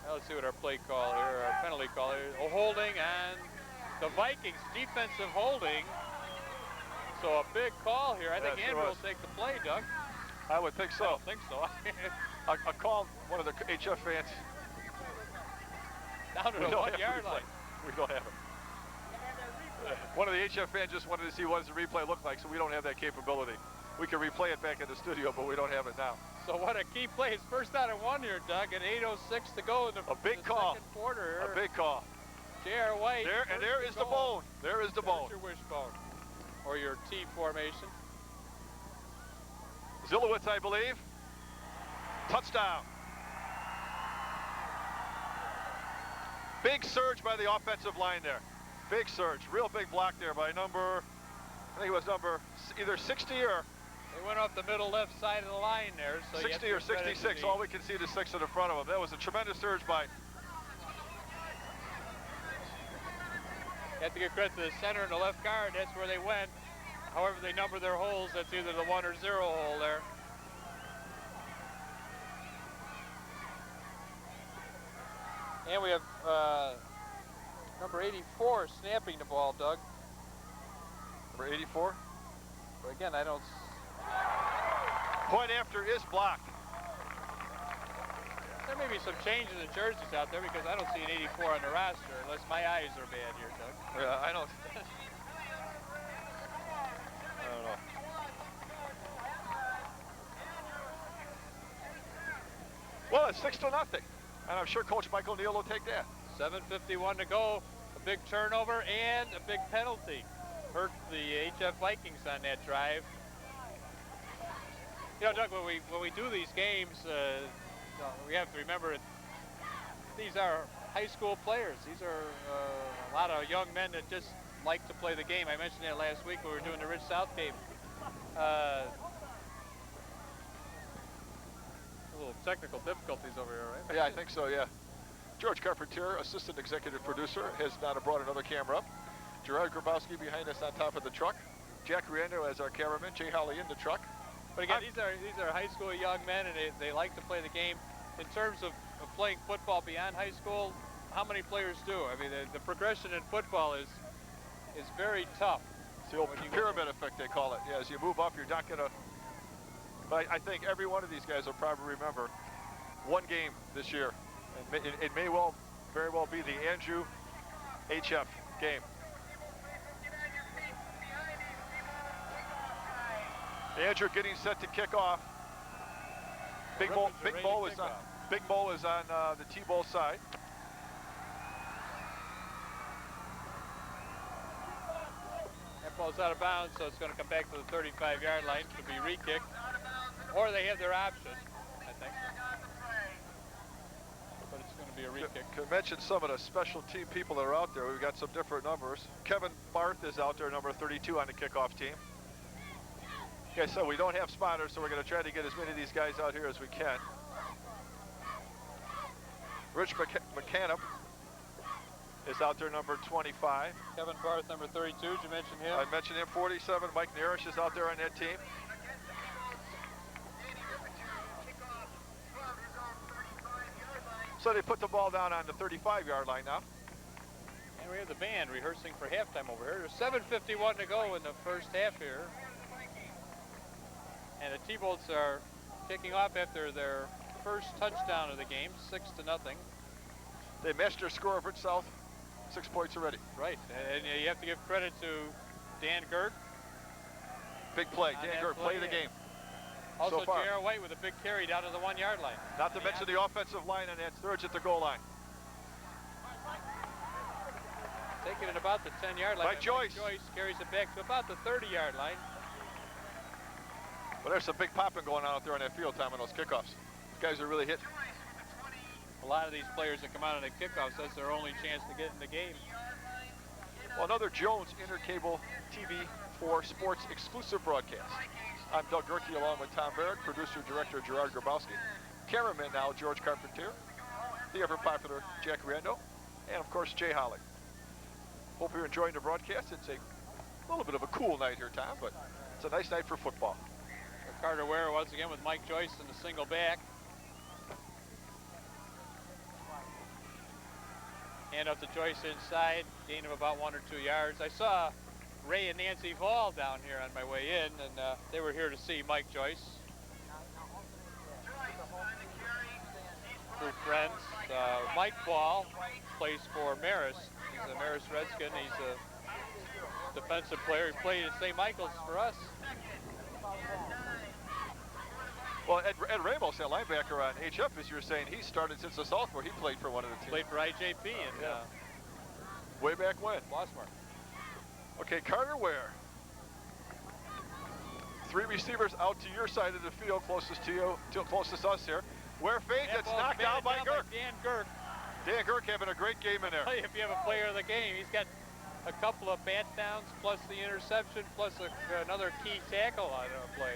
Now let's see what our play call here, our penalty call here. A holding and the Vikings defensive holding. So a big call here. I think Andrew will take the play, Doug. I would think so. I don't think so. I called one of the HF fans. Down to the 1-yard line. We don't have it. One of the HF fans just wanted to see what does the replay look like, so we don't have that capability. We can replay it back in the studio, but we don't have it now. So what a key play. It's first down and 1 here, Doug, and 8:06 to go in the big call. Second quarter here. A big call. J.R. White. There is the bone. There is the bone. There's your wishbone. Or your T formation. Zilowitz, I believe. Touchdown. Big surge by the offensive line there. Big surge. Real big block there by number, I think it was number either 60 or... They went off the middle left side of the line there. So 60 or 66. All we can see is 6 in the front of them. That was a tremendous surge by... You have to give credit to the center and the left guard. That's where they went. However they number their holes, that's either the 1 or 0 hole there. And we have number 84 snapping the ball, Doug. Number 84? But again, I don't... Point after is blocked. There may be some changes in jerseys out there because I don't see an 84 on the roster unless my eyes are bad here, Doug. Yeah, I don't... I don't know. Well, it's 6-0, and I'm sure Coach Mike O'Neill will take that. 7:51 to go. A big turnover and a big penalty hurt the HF Vikings on that drive. You know, Doug, when we do these games, we have to remember these are high school players. These are a lot of young men that just like to play the game. I mentioned that last week when we were doing the Rich South game. A little technical difficulties over here, right? Yeah, I think so, yeah. George Carpentier, assistant executive producer, has now brought another camera up. Gerard Grabowski behind us on top of the truck. Jack Riendo as our cameraman. Jay Holly in the truck. But again, these are high school young men, and they like to play the game. In terms of playing football beyond high school, how many players do? I mean, the progression in football is very tough. It's the old pyramid effect, they call it. Yeah, as you move up, you're not going to... But I think every one of these guys will probably remember one game this year. It may very well be the Andrew HF game. Andrew getting set to kick off. Big Bull is on the T-Bowl side. That ball Ball's out of bounds, so it's going to come back to the 35-yard line to be re-kicked. Or they have their option, I think. But it's going to be a re-kick. Can mention some of the special team people that are out there. We've got some different numbers. Kevin Barth is out there, number 32 on the kickoff team. Okay, so we don't have spotters, so we're going to try to get as many of these guys out here as we can. Rich McCann is out there, number 25. Kevin Barth, number 32. Did you mention him? I mentioned him, 47. Mike Narish is out there on that team. So they put the ball down on the 35-yard line now. And we have the band rehearsing for halftime over here. There's 7:51 to go in the first half here. And the T-Bolts are kicking off after their first touchdown of the game, 6-0. They matched their score of Rich South, 6 points already. Right, and you have to give credit to Dan Girk. Big play, Dan Girk, play of the game. Also, so far. J.R. White with a big carry down to the 1-yard line. Not to mention the offensive line on that surge at the goal line. Taking it about the 10-yard line. Mike Joyce carries it back to about the 30-yard line. Well, there's some big popping going on out there on that field, Tom, on those kickoffs. These guys are really hitting. A lot of these players that come out on the kickoffs, that's their only chance to get in the game. Well, another Jones Intercable TV4 Sports exclusive broadcast. I'm Doug Gerke along with Tom Barrett, producer-director Gerard Grabowski, cameraman now George Carpentier, the ever-popular Jack Rando, and of course Jay Holly. Hope you're enjoying the broadcast. It's a little bit of a cool night here, Tom, but it's a nice night for football. Carter Ware once again with Mike Joyce in the single back. Hand up to Joyce inside, gain of about 1 or 2 yards. I saw Ray and Nancy Vall down here on my way in, and they were here to see Mike Joyce. Two friends. Mike Vall plays for Marist. He's a Marist Redskin. He's a defensive player. He played at St. Michael's for us. Well, Ed Ramos, that linebacker on HF, as you were saying, he started since the sophomore. He played for one of the teams. Played for IJP and way back when. Flossmoor. Okay, Carter Ware. 3 receivers out to your side of the field, closest to you, closest to us here. Ware fades, it's knocked down by Girk. Dan Girk. Dan Girk having a great game in there. If you have a player of the game, he's got a couple of bat downs, plus the interception, plus another key tackle on a play.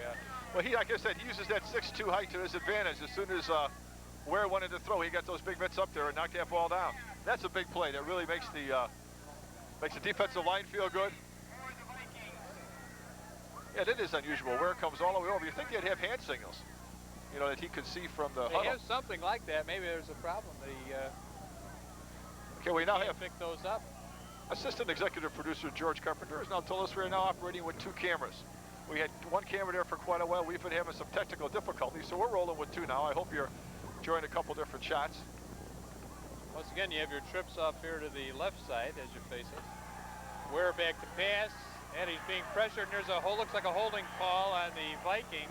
Well, like I said, he uses that 6'2" height to his advantage. As soon as Ware wanted to throw, he got those big mitts up there and knocked that ball down. That's a big play. That really makes the defensive line feel good. Yeah, it is unusual. Ware comes all the way over. You think they'd have hand signals, you know, that he could see from the huddle. They have something like that. Maybe there's a problem. Okay, we now have picked those up. Assistant executive producer George Carpenter has now told us we're now operating with 2 cameras. We had 1 camera there for quite a while. We've been having some technical difficulties, so we're rolling with 2 now. I hope you're enjoying a couple different shots. Once again, you have your trips off here to the left side as you face it. Ware back to pass, and he's being pressured. And there's looks like a holding call on the Vikings.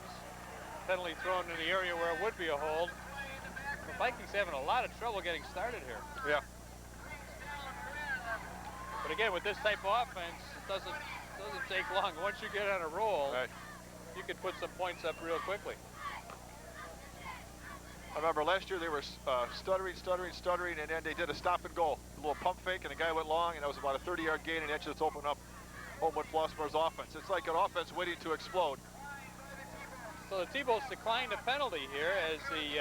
Penalty thrown in the area where it would be a hold. The Vikings having a lot of trouble getting started here. Yeah. But again, with this type of offense, it doesn't take long. Once you get on a roll, right, you can put some points up real quickly. I remember last year they were stuttering, and then they did a stop and go. A little pump fake, and the guy went long, and that was about a 30-yard gain, and that just opened up Homewood Flossmoor's offense. It's like an offense waiting to explode. So the T-Bolts declined a penalty here as the...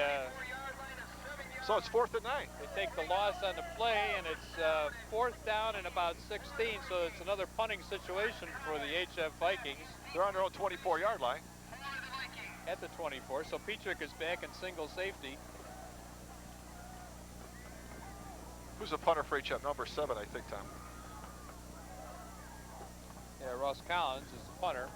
So it's 4th and 9. They take the loss on the play, and it's 4th down and about 16, so it's another punting situation for the HF Vikings. They're on their own 24-yard line. At the 24, so Petrick is back in single safety. Who's the punter for HF? Number 7, I think, Tom. Yeah, Ross Collins is the punter.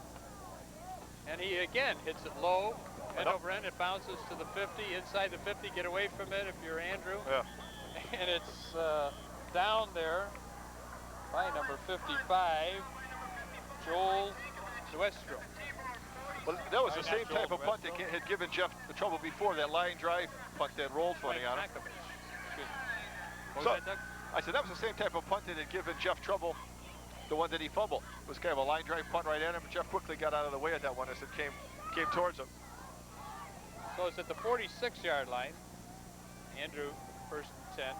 And he, again, hits it low. End over end, it bounces to the 50, inside the 50, get away from it if you're Andrew. Yeah. And it's down there by number 55, Joel Zuestro. Well, that was the same type of punt that had given Jeff the trouble before, that line drive punt that rolled funny on him. What was that, Doug? I said that was the same type of punt that had given Jeff trouble the one that he fumbled. It was kind of a line drive punt right at him. Jeff quickly got out of the way at that one as it came towards him. So it's at the 46-yard line. Andrew, first and 10.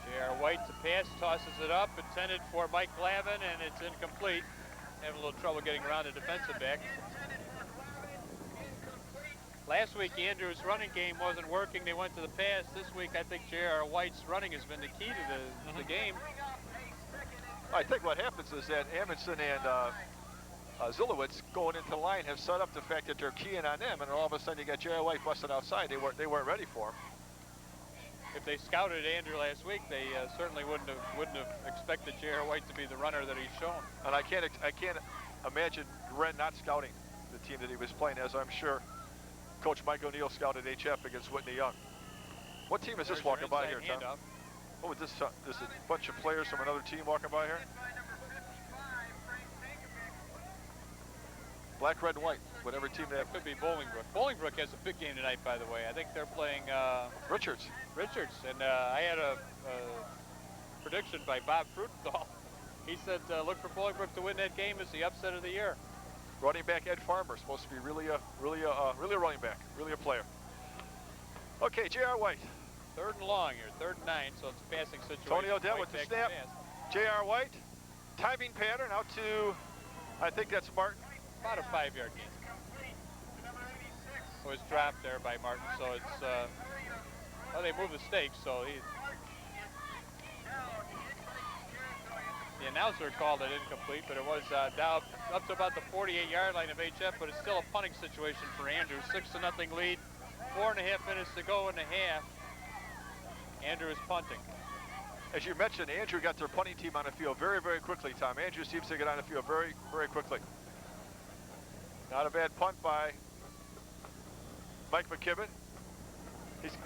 J.R. White to pass, tosses it up, intended for Mike Glavin, and it's incomplete. Having a little trouble getting around the defensive back. Last week, Andrew's running game wasn't working. They went to the pass. This week, I think J.R. White's running has been the key to the game. I think what happens is that Amundsen and Zulowitz going into the line have set up the fact that they're keying on them, and all of a sudden you got J.R. White busting outside. They weren't ready for him. If they scouted Andrew last week, they certainly wouldn't have expected J.R. White to be the runner that he's shown. And I can't imagine Ren not scouting the team that he was playing, as I'm sure Coach Mike O'Neill scouted HF against Whitney Young. What team is this walking by here, Tom? What was this? This is a bunch of players from another team walking by here? Black, red, and white. Whatever team they have. Could be Bolingbrook. Bolingbrook has a big game tonight, by the way. I think they're playing Richards. And I had a prediction by Bob Frutenthal. He said, look for Bolingbrook to win that game as the upset of the year. Running back Ed Farmer, supposed to be really a running back, really a player. Okay, J.R. White. 3rd and long here, 3rd and 9, so it's a passing situation. Tony Odell with the snap. J.R. White, timing pattern out to, I think that's Martin. About a 5-yard gain. It was dropped there by Martin, so it's, well, they moved the stakes, so the announcer called it incomplete, but it was down up to about the 48-yard line of HF, but it's still a punting situation for Andrews. 6-0 lead, 4.5 minutes to go in the half. Andrew is punting. As you mentioned, Andrew got their punting team on the field very, very quickly, Tom. Andrew seems to get on the field very, very quickly. Not a bad punt by Mike McKibben.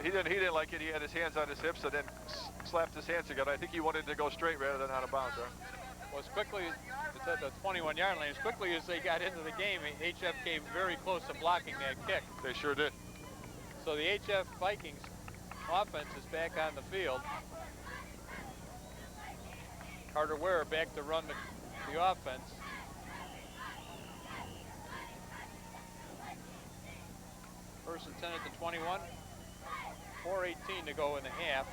He didn't like it. He had his hands on his hips and then slapped his hands together. I think he wanted to go straight rather than out of bounds there. Well, as quickly, it's at the 21-yard line, as quickly as they got into the game, HF came very close to blocking that kick. They sure did. So the HF Vikings offense is back on the field. Carter Ware back to run the offense. First and 10 at the 21. 4:18 to go in the half.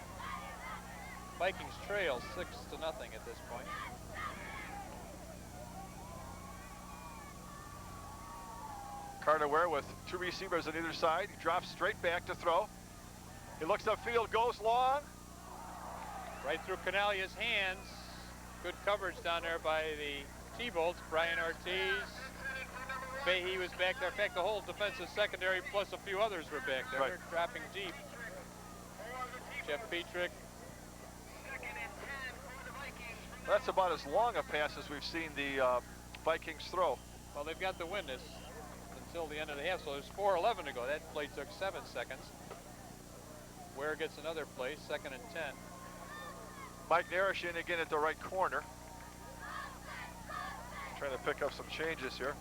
Vikings trail 6-0 at this point. Carter Ware with 2 receivers on either side. He drops straight back to throw. He looks upfield, goes long. Right through Canalia's hands. Good coverage down there by the T-Bolts. Brian Ortiz. Fahey was back there. In fact, the whole defensive secondary plus a few others were back there. Right. They're dropping deep. Jeff Petrick. That's about as long a pass as we've seen the Vikings throw. Well, they've got the win this until the end of the half, so there's 4:11 to go. That play took 7 seconds. Ware gets another play, 2nd and 10. Mike Narish in again at the right corner. Trying to pick up some changes here.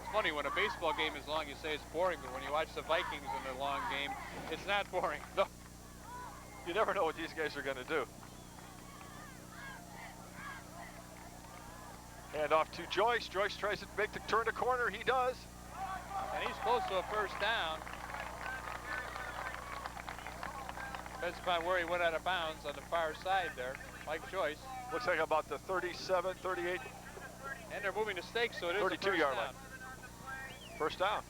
It's funny, when a baseball game is long, you say it's boring, but when you watch the Vikings in the long game, it's not boring. No, you never know what these guys are going to do. Hand off to Joyce. Joyce tries to make the turn the corner. He does. And he's close to a first down. Depends upon where he went out of bounds on the far side there. Mike Joyce. Looks like about the 37, 38. And they're moving the stakes, so it is a 32-yard line. First down.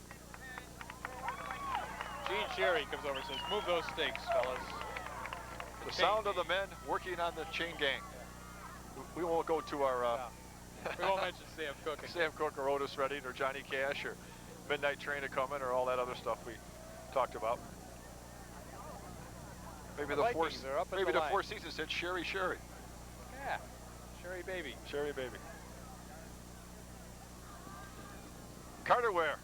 Gene Sherry comes over and says, move those stakes, fellas. The sound of the men working on the chain gang. We won't go to our... We won't mention Sam Cook. Sam Cook or Otis Redding or Johnny Cash or Midnight Train to Coming or all that other stuff we talked about. Maybe the Four Seasons said Sherry Sherry. Yeah, Sherry baby. Sherry baby. Carter Ware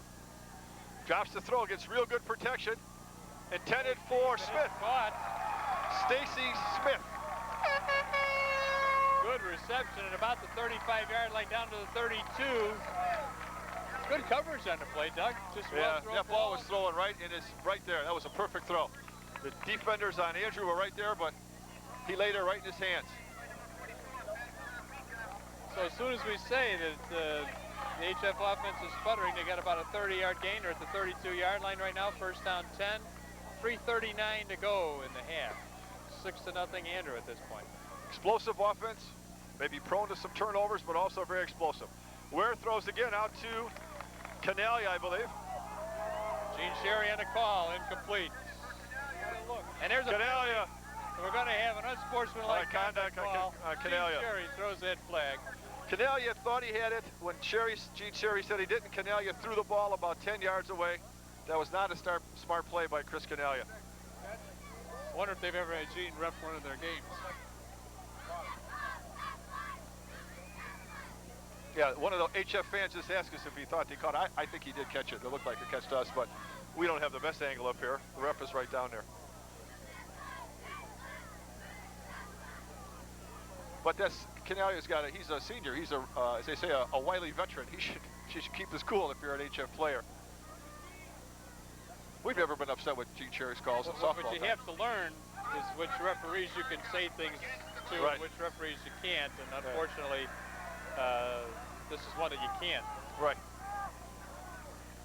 drops the throw, gets real good protection. Intended for Smith. Stacy Smith. Good reception at about the 35-yard line down to the 32. Good coverage on the play, Doug. Just that ball was throwing right in his right there. That was a perfect throw. The defenders on Andrew were right there, but he laid it right in his hands. So as soon as we say that the HF offense is sputtering, they got about a 30-yard gain. They're at the 32-yard line right now. First down 10. 3:39 to go in the half. 6-0 Andrew at this point. Explosive offense, maybe prone to some turnovers, but also very explosive. Ware throws again out to Canalia, I believe. Gene Sherry on the call, incomplete. And there's a Canalia. We're going to have an unsportsmanlike conduct call. Canalia. Gene Sherry throws that flag. Canalia thought he had it when Gene Sherry said he didn't. Canalia threw the ball about 10 yards away. That was not a smart play by Chris Canalia. I wonder if they've ever had Gene ref one of their games. Yeah, one of the HF fans just asked us if he thought he caught. I think he did catch it. It looked like a catch to us, but we don't have the best angle up here. The ref is right down there. But that's Canalia's got it. He's a senior. He's as they say, a wily veteran. He should keep his cool if you're an HF player. We've never been upset with Gene Sherry's calls in softball. What you have to learn is which referees you can say things to Right. and which referees you can't. And unfortunately, this is one that you can't. Right.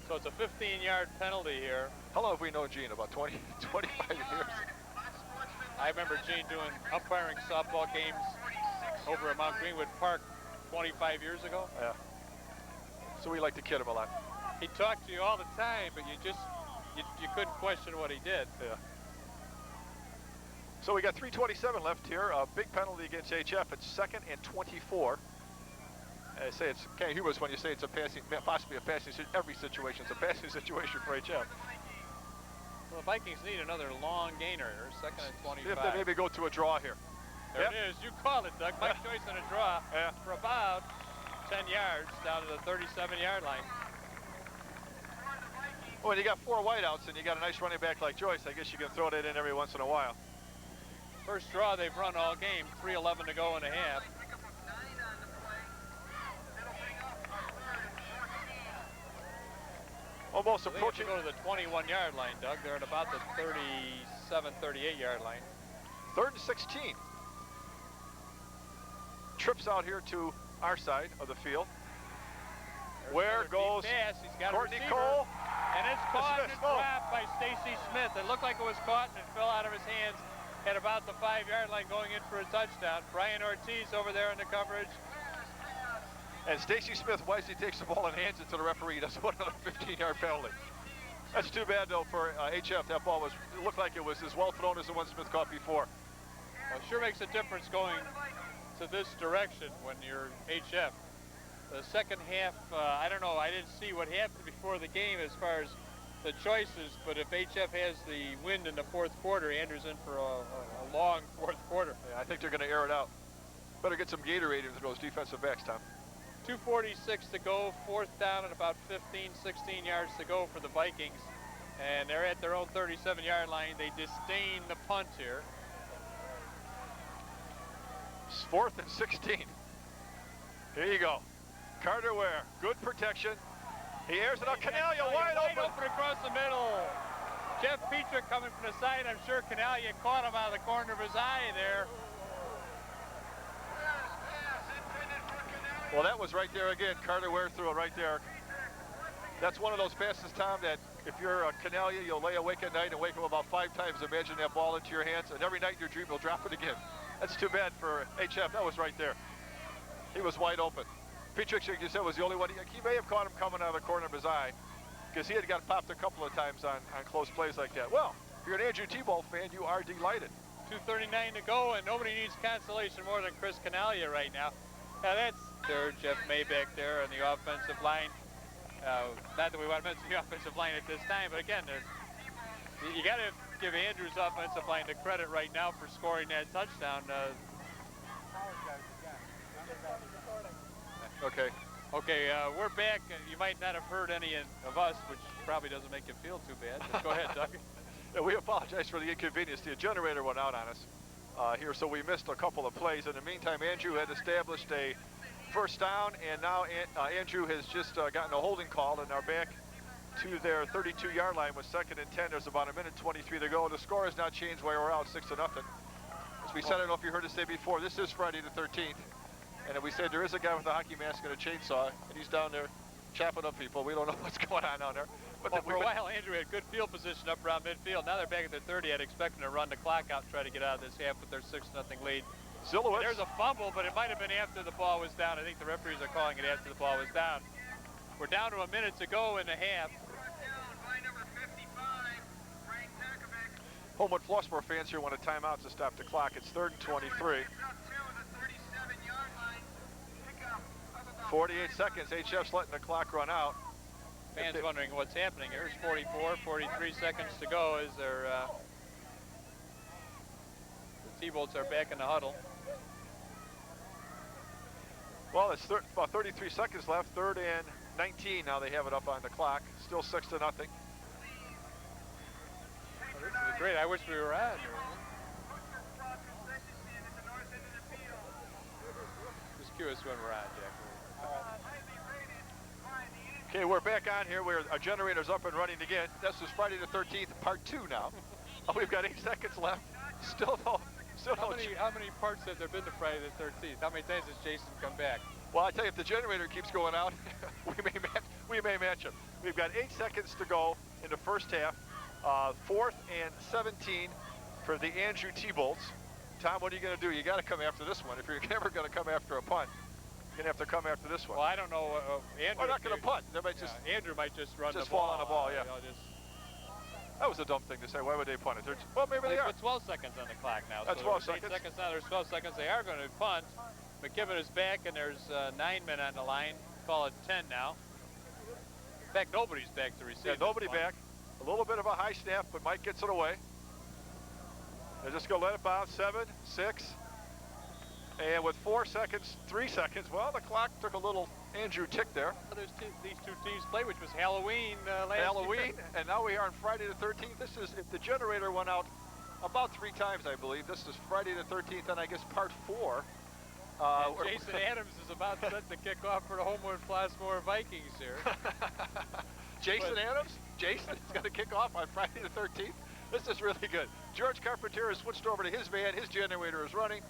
So it's a 15-yard penalty here. How long have we known Gene? About 20, 25 years. I remember Gene doing umpiring softball games over at Mount Greenwood Park 25 years ago. Yeah. So we like to kid him a lot. He talked to you all the time, but you couldn't question what he did. Yeah. So we got 3:27 left here. A big penalty against HF. It's 2nd and 24. I say it's kind of humorous when you say it's a passing, possibly a passing. Every situation is a passing situation for HF. Well, the Vikings need another long gainer here. 2nd and 25. If they maybe go to a draw here. There it is. You called it, Doug. Mike Joyce on a draw for about 10 yards down to the 37-yard line. Well, you got 4 wideouts and you got a nice running back like Joyce. I guess you can throw that in every once in a while. First draw they've run all game. 3:11 to go in the half. Almost So they approaching. have to go to the 21-yard line, Doug. They're at about the 37, 38-yard line. 3rd and 16. Trips out here to our side of the field. Where goes He's got Courtney a receiver, Cole? and it's caught and Smith. dropped by Stacy Smith. It looked like it was caught and it fell out of his hands at about the 5-yard line going in for a touchdown. Brian Ortiz over there in the coverage. And Stacy Smith wisely takes the ball and hands it to the referee. That's another 15-yard penalty. That's too bad, though, for HF. That ball looked like it was as well thrown as the one Smith caught before. Well, it sure makes a difference going to this direction when you're HF. The second half, I don't know, I didn't see what happened before the game as far as the choices, but if HF has the wind in the 4th quarter, Andrew's in for a long 4th quarter. Yeah, I think they're going to air it out. Better get some Gatorade into those defensive backs, Tom. 2:46 to go, 4th down and about 15, 16 yards to go for the Vikings. And they're at their own 37-yard line. They disdain the punt here. It's 4th and 16. Here you go. Carter Ware, good protection. He airs it out. Canalia wide open across the middle. Jeff Petrick coming from the side. I'm sure Canalia caught him out of the corner of his eye there. Well, that was right there again. Carter Ware threw it right there. That's one of those passes, Tom, that if you're a Canalia, you'll lay awake at night and wake up about 5 times. Imagine that ball into your hands, and every night in your dream you'll drop it again. That's too bad for HF. That was right there. He was wide open. Petrick, like you said, was the only one. He may have caught him coming out of the corner of his eye because he had got popped a couple of times on close plays like that. Well, if you're an Andrew T-Ball fan, you are delighted. 2:39 to go, and nobody needs consolation more than Chris Canalia right now. Now that's there, Jeff Maybeck there on the offensive line. Not that we want to mention the offensive line at this time, but again, you got to give Andrew's offensive line the credit right now for scoring that touchdown. Okay. Okay, we're back. You might not have heard any of us, which probably doesn't make you feel too bad. But go ahead, Doug. Yeah, we apologize for the inconvenience. The generator went out on us here, so we missed a couple of plays. In the meantime, Andrew had established a first down, and now Andrew has just gotten a holding call and are back to their 32-yard line with 2nd and 10. There's about 1:23 to go. The score has not changed while we're out 6-0. As we said, I don't know if you heard us say before, this is Friday the 13th. And we said there is a guy with a hockey mask and a chainsaw, and he's down there chopping up people. We don't know what's going on down there. But well, for a while, Andrew had good field position up around midfield. Now they're back at their 30. I'd expect them to run the clock out and try to get out of this half with their 6-0 lead. Zillowitz. There's a fumble, but it might have been after the ball was down. I think the referees are calling it after the ball was down. We're down to a minute to go in the half. Homewood Flossmoor fans here want a timeout to stop the clock. It's 3rd and 23. 48 seconds. HF's letting the clock run out. Fans wondering what's happening. There's 43 seconds to go as the T-Bolts are back in the huddle. Well, it's about 33 seconds left. 3rd and 19. Now they have it up on the clock. Still 6-0. Oh, this is great. I wish we were on. Just curious when we're on, Jack. Okay, we're back on here where our generator's up and running again. This is Friday the 13th, part 2 now. We've got 8 seconds left. Still no. How many parts have there been to Friday the 13th? How many times has Jason come back? Well, I tell you, if the generator keeps going out, we may match him. We've got 8 seconds to go in the first half. 4th and 17 for the Andrew T-Bolts. Tom, what are you going to do? You got to come after this one. If you're never going to come after a punt, you're going to have to come after this one. Well, I don't know. Andrew, we're not going to punt. They might just, Andrew might just run the ball. Just fall on the ball, yeah. That was a dumb thing to say. Why would they punt it? Well, maybe they are. Put 12 seconds on the clock now. That's so 12 seconds. 8 seconds now. There's 12 seconds. They are going to punt. McKibben is back, and there's 9 men on the line. Call it 10 now. In fact, nobody's back to receive. Yeah, nobody back. A little bit of a high snap, but Mike gets it away. They're just going to let it bounce. 7, 6. And with 4 seconds, 3 seconds, well, the clock took a little Andrew tick there. Well, these two teams play, which was Halloween last year. And now we are on Friday the 13th. This is, if the generator went out about 3 times, I believe. This is Friday the 13th, and I guess part 4. Jason Adams is about set to kick off for the Homewood Flossmoor Vikings here. Jason Adams? Jason is going to kick off on Friday the 13th. This is really good. George Carpentier has switched over to his van. His generator is running.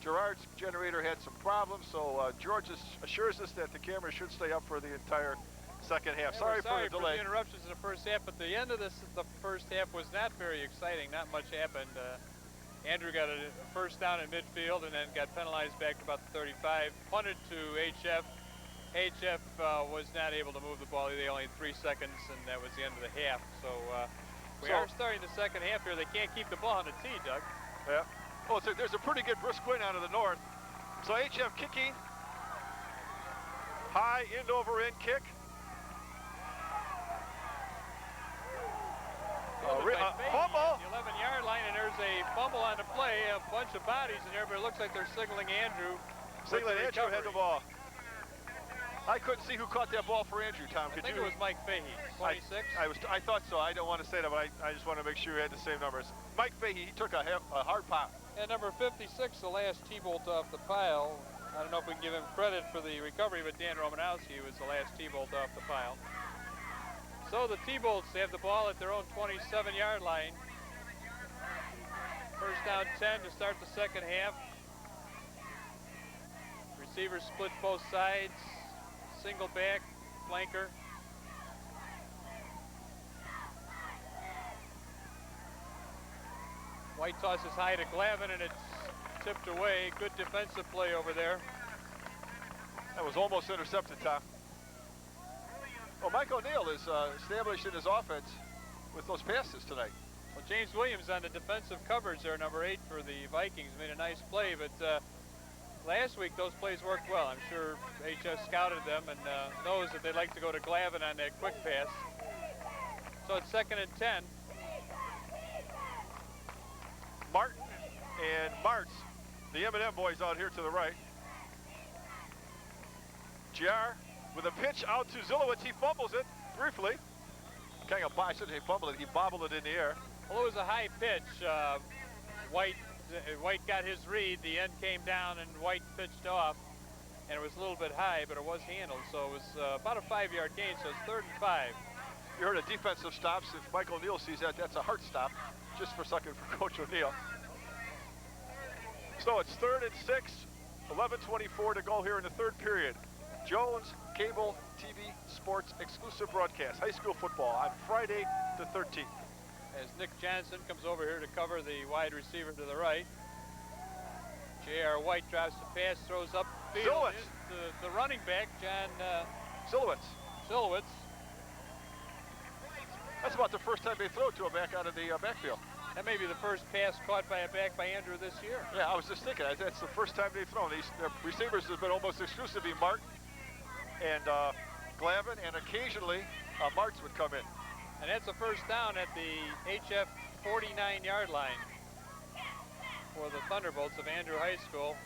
Gerard's generator had some problems, so George assures us that the camera should stay up for the entire second half. Yeah, sorry for the delay. The interruptions in the first half, but the end of the first half was not very exciting. Not much happened. Andrew got a first down in midfield and then got penalized back to about the 35. Punted to HF. HF was not able to move the ball. They only had 3 seconds, and that was the end of the half. So we are starting the second half here. They can't keep the ball on the tee, Doug. Yeah. Oh, so there's a pretty good brisk wind out of the north. So HF kicking. High end over end kick. Fumble. The 11-yard line, and there's a fumble on the play. A bunch of bodies in there, but it looks like they're signaling Andrew. Signaling Andrew had the ball. I couldn't see who caught that ball for Andrew, Tom. I think it was Mike Fahey, 26. I thought so. I don't want to say that, but I just want to make sure we had the same numbers. Mike Fahey, he took a hard pop. And number 56, the last T-bolt off the pile. I don't know if we can give him credit for the recovery, but Dan Romanowski was the last T-bolt off the pile. So the T-bolts have the ball at their own 27-yard line. First down 10 to start the second half. Receivers split both sides. Single back, flanker. White tosses high to Glavin, and it's tipped away. Good defensive play over there. That was almost intercepted, Tom. Well, Mike O'Neill is established in his offense with those passes tonight. Well, James Williams on the defensive coverage there, number 8 for the Vikings, made a nice play, but last week those plays worked well. I'm sure HF scouted them and knows that they like to go to Glavin on that quick pass. So it's 2nd and 10. Martin and Martz, the M&M boys out here to the right. JR with a pitch out to Zillowitz. He fumbles it briefly. Kind of, I shouldn't say fumble it, he bobbled it in the air. Well, it was a high pitch. White got his read. The end came down and White pitched off. And it was a little bit high, but it was handled. So it was about a 5-yard gain, so it's 3rd and 5. you heard of defensive stops, if Mike O'Neill sees that, that's a heart stop, just for a second for Coach O'Neill. So it's 3rd and 6, 11:24 to go here in the third period. Jones Cable TV Sports exclusive broadcast, high school football on Friday the 13th. As Nick Johnson comes over here to cover the wide receiver to the right. J.R. White drives the pass, throws up field. The running back, John Silowitz. That's about the first time they throw to a back out of the backfield. That may be the first pass caught by a back by Andrew this year. Yeah, I was just thinking, that's the first time they've thrown. Their receivers have been almost exclusively Martin and Glavin, and occasionally Martz would come in. And that's a first down at the HF 49-yard line for the Thunderbolts of Andrew High School.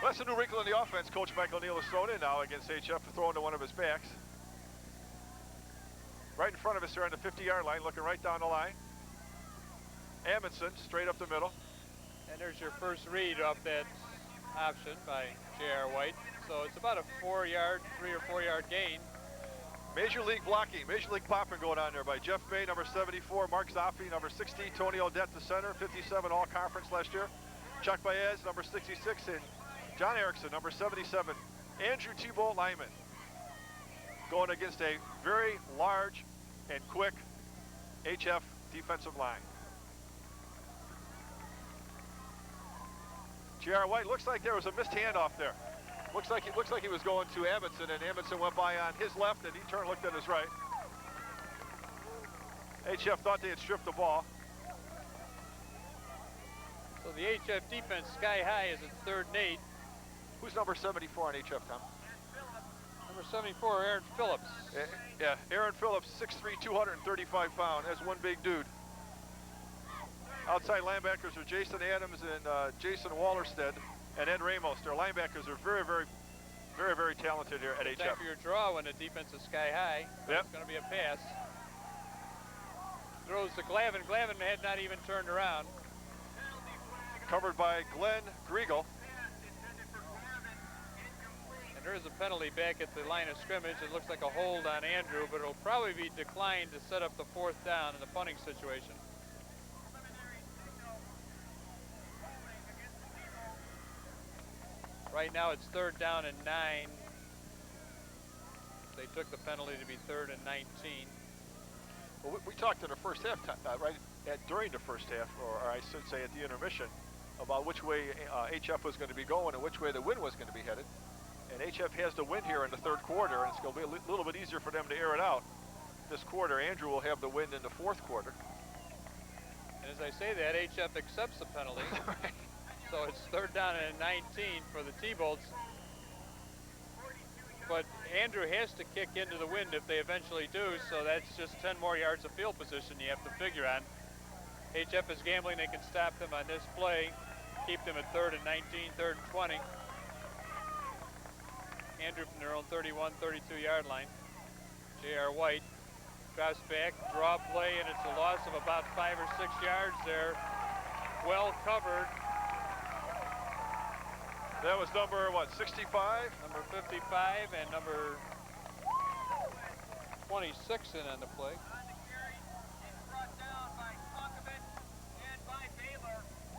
Well, that's a new wrinkle in the offense Coach Mike O'Neill has thrown in now against HF, throwing to one of his backs. Right in front of us here on the 50-yard line, looking right down the line. Amundsen straight up the middle. And there's your first read off that option by J.R. White. So it's about a 3 or 4 yard gain. Major league blocking, major league popping going on there by Jeff May, number 74, Mark Zoffi, number 60, Tony Odette, the center, 57 all-conference last year. Chuck Baez, number 66, and John Erickson, number 77. Andrew Thibault, lineman, going against a very large and quick HF defensive line. J.R. White, looks like there was a missed handoff there. Looks like he was going to Amundsen, and Amundsen went by on his left, and he turned, looked at his right. HF thought they had stripped the ball. So the HF defense sky high as it's 3rd and 8. Who's number 74 on HF, Tom? Number 74, Aaron Phillips. Yeah, Aaron Phillips, 6'3", 235 pound. That's one big dude. Outside linebackers are Jason Adams and Jason Wallerstead and Ed Ramos. Their linebackers are very, very, very, very talented here at HF. Time for your draw when the defense is sky high. Yep. It's going to be a pass. Throws to Glavin. Glavin had not even turned around. Covered by Glenn Griegel. And there is a penalty back at the line of scrimmage. It looks like a hold on Andrew, but it'll probably be declined to set up the 4th down in the punting situation. Right now it's 3rd down and 9. They took the penalty to be 3rd and 19. Well, we talked in the first half, during the first half, or I should say at the intermission, about which way HF was going to be going and which way the wind was going to be headed. And HF has the wind here in the 3rd quarter, and it's going to be a little bit easier for them to air it out this quarter. Andrew will have the wind in the 4th quarter. And as I say that, HF accepts the penalty. So it's 3rd down and 19 for the T-Bolts. But Andrew has to kick into the wind if they eventually do, so that's just 10 more yards of field position you have to figure on. HF is gambling they can stop them on this play, keep them at 3rd and 19, 3rd and 20. Andrew from their own 31, 32-yard line. J.R. White drops back, draw play, and it's a loss of about 5 or 6 yards there. Well covered. That was number, what, 65? Number 55 and number 26 in on the play.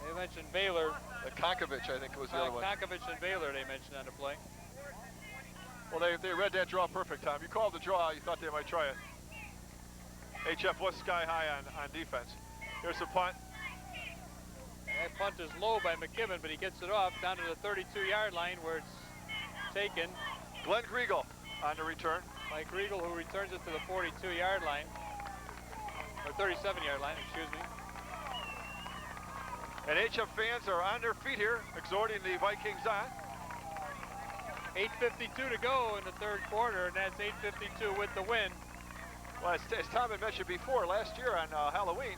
They mentioned Baylor. Konkovich, I think, was the other one. Konkovich and Baylor they mentioned on the play. Well, they read that draw perfect, Tom. You called the draw, you thought they might try it. HF was sky high on defense. Here's the punt. That punt is low by McKibben, but he gets it off down to the 32-yard line where it's taken. Glenn Griegel on the return. Mike Griegel, who returns it to the 42-yard line, or 37-yard line, excuse me. And HF fans are on their feet here, exhorting the Vikings on. 8:52 to go in the 3rd quarter, and that's 8:52 with the win. Well, as Tom had mentioned before, last year on Halloween,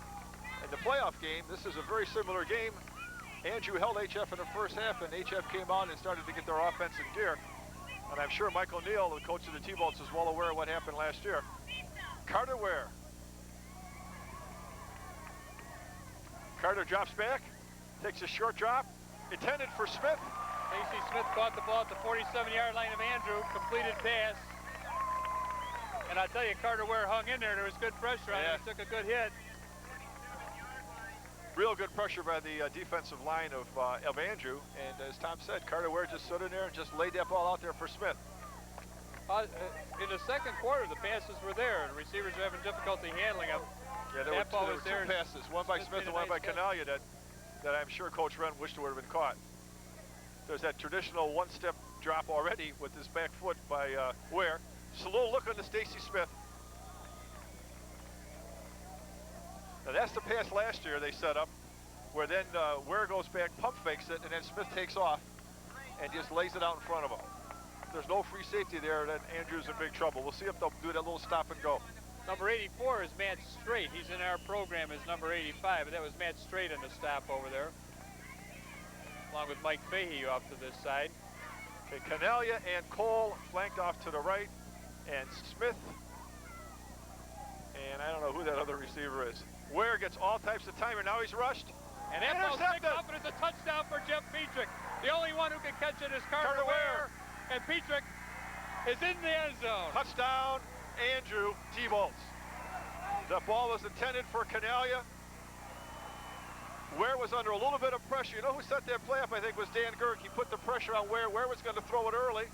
in the playoff game, this is a very similar game. Andrew held HF in the first half, and HF came on and started to get their offense in gear. And I'm sure Mike O'Neill, the coach of the T-Bolts, is well aware of what happened last year. Carter Ware. Carter drops back, takes a short drop, intended for Smith. Casey Smith caught the ball at the 47-yard line of Andrew, completed pass. And I tell you, Carter Ware hung in there. There was good pressure on him. He took a good hit. Real good pressure by the defensive line of Andrew. And as Tom said, Carter Ware just stood in there and just laid that ball out there for Smith. In the second quarter, the passes were there. The receivers were having difficulty handling them. Yeah, there were two passes, one by Smith and one by Canalia that I'm sure Coach Wren wished would have been caught. There's that traditional one-step drop already with his back foot by Ware. Just a little look on the Stacy Smith. Now that's the pass last year they set up, where then Ware goes back, pump fakes it, and then Smith takes off and just lays it out in front of him. There's no free safety there, then Andrew's in big trouble. We'll see if they'll do that little stop and go. Number 84 is Matt Strait. He's in our program as number 85, but that was Matt Strait in the stop over there, along with Mike Fahey off to this side. Okay, Canalia and Cole flanked off to the right, and Smith, and I don't know who that other receiver is. Ware gets all types of time, and now he's rushed. And that ball's picked up, and it's a touchdown for Jeff Petrick. The only one who can catch it is Carter Ware, and Petrick is in the end zone. Touchdown, Andrew T-Bolts. The ball was intended for Canalia. Ware was under a little bit of pressure. You know who set that play up, I think, was Dan Girk. He put the pressure on Ware. Ware was going to throw it early.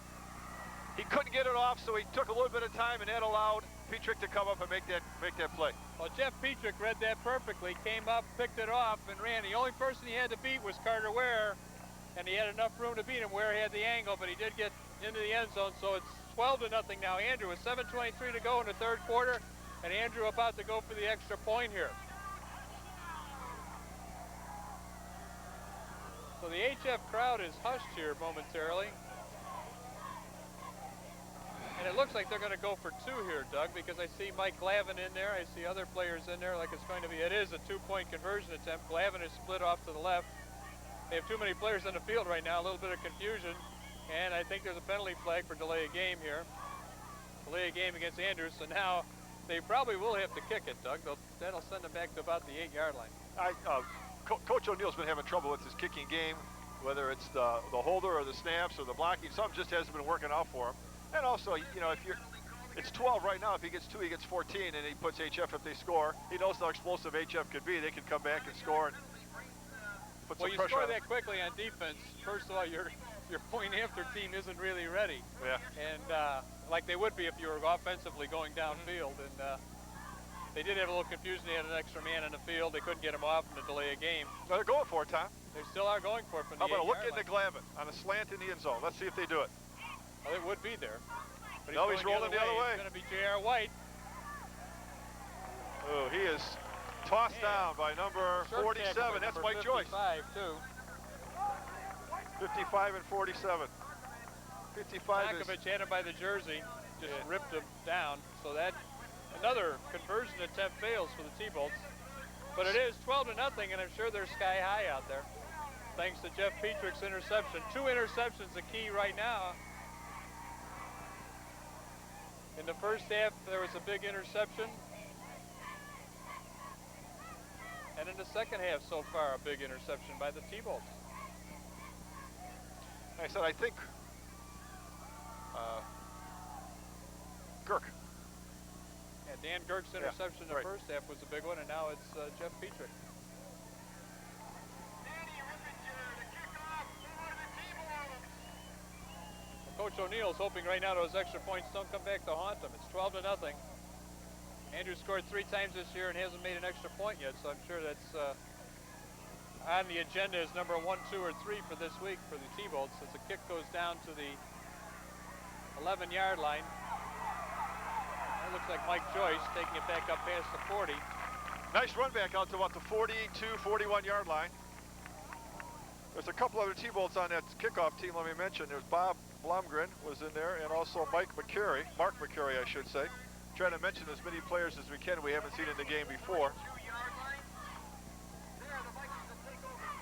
He couldn't get it off, so he took a little bit of time, and that allowed Petrick to come up and make that play. Well, Jeff Petrick read that perfectly, came up, picked it off, and ran. The only person he had to beat was Carter Ware, and he had enough room to beat him. Ware had the angle, but he did get into the end zone, so it's 12-0 now. Andrew with 7:23 to go in the third quarter, and Andrew about to go for the extra point here. So the HF crowd is hushed here momentarily. And it looks like they're going to go for two here, Doug, because I see Mike Glavin in there. I see other players in there like it's going to be. It is a two-point conversion attempt. Glavin is split off to the left. They have too many players on the field right now, a little bit of confusion. And I think there's a penalty flag for delay of game here. Delay of game against Andrews. So now they probably will have to kick it, Doug. That'll send them back to about the 8-yard line. Coach O'Neill's been having trouble with his kicking game, whether it's the holder or the snaps or the blocking. Something just hasn't been working out for him. And also, you know, it's 12 right now. If he gets 2, he gets 14, and he puts HF if they score. He knows how explosive HF could be. They could come back and score and put some pressure on. Well, you score that quickly on defense. First of all, your point after team isn't really ready. Yeah. And like they would be if you were offensively going downfield. And they did have a little confusion. They had an extra man in the field. They couldn't get him off in the delay of game. No, they're going for it, Tom. They still are going for it from the 8-yard line. How about a look into Glavin on a slant in the end zone? Let's see if they do it. Well, it would be there. But no, he's rolling the other way. It's going to be J.R. White. Oh, he is tossed down by number 47. That's Mike Joyce. 55, too. 55 and 47. 55 Makovich had him by the jersey, just ripped him down. So that another conversion attempt fails for the T-Bolts. But it is 12-0, and I'm sure they're sky high out there. Thanks to Jeff Petrick's interception. 2 interceptions the key right now. In the first half, there was a big interception. And in the second half so far, a big interception by the T-Bolts. I said, I think Girk. Yeah, Dan Girk's interception in the first half was a big one, and now it's Jeff Petrick. Coach O'Neill's hoping right now those extra points don't come back to haunt him. It's 12-0. Andrew scored 3 times this year and hasn't made an extra point yet, so I'm sure that's on the agenda as number 1, 2, or 3 for this week for the T-Bolts as the kick goes down to the 11-yard line. It looks like Mike Joyce taking it back up past the 40. Nice run back out to about the 42, 41-yard line. There's a couple other T-Bolts on that kickoff team, let me mention. There's Bob Blomgren was in there, and also Mark McCurry, I should say. Trying to mention as many players as we can we haven't seen in the game before.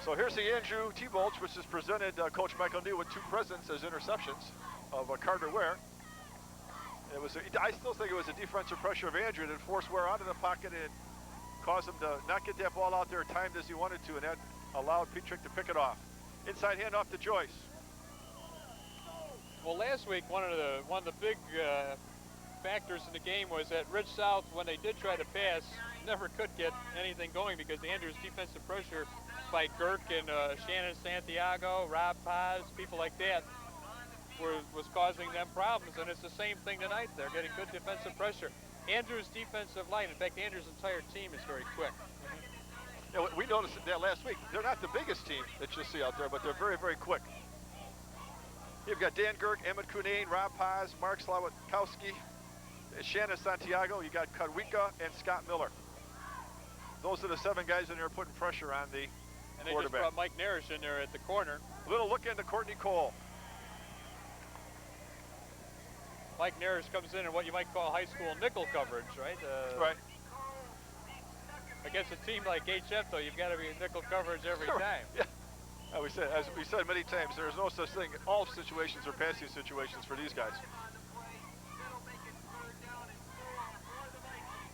So here's the Andrew T-Bolts, which is presented, Coach Michael New with 2 presents as interceptions of Carter Ware. It was I still think it was a defensive pressure of Andrew that forced Ware out of the pocket and caused him to not get that ball out there timed as he wanted to, and that allowed Petrick to pick it off. Inside handoff to Joyce. Well, last week one of the big factors in the game was that Rich South, when they did try to pass, never could get anything going because Andrews' defensive pressure by Girk and Shannon Santiago, Rob Paz, people like that, was causing them problems. And it's the same thing tonight. They're getting good defensive pressure. Andrews' defensive line, in fact, Andrews' entire team is very quick. Yeah, we noticed that last week. They're not the biggest team that you'll see out there, but they're very, very quick. You've got Dan Girk, Emmett Cunane, Rob Paz, Mark Slawikowski, Shannon Santiago. You got Kadwika and Scott Miller. Those are the 7 guys in there putting pressure on the and they quarterback. Just brought Mike Narish in there at the corner. A little look into Courtney Cole. Mike Narish comes in what you might call high school nickel coverage, right? Right. Against a team like HF, though, you've got to be nickel coverage every time. Yeah. As we said many times, there's no such thing. All situations are passing situations for these guys.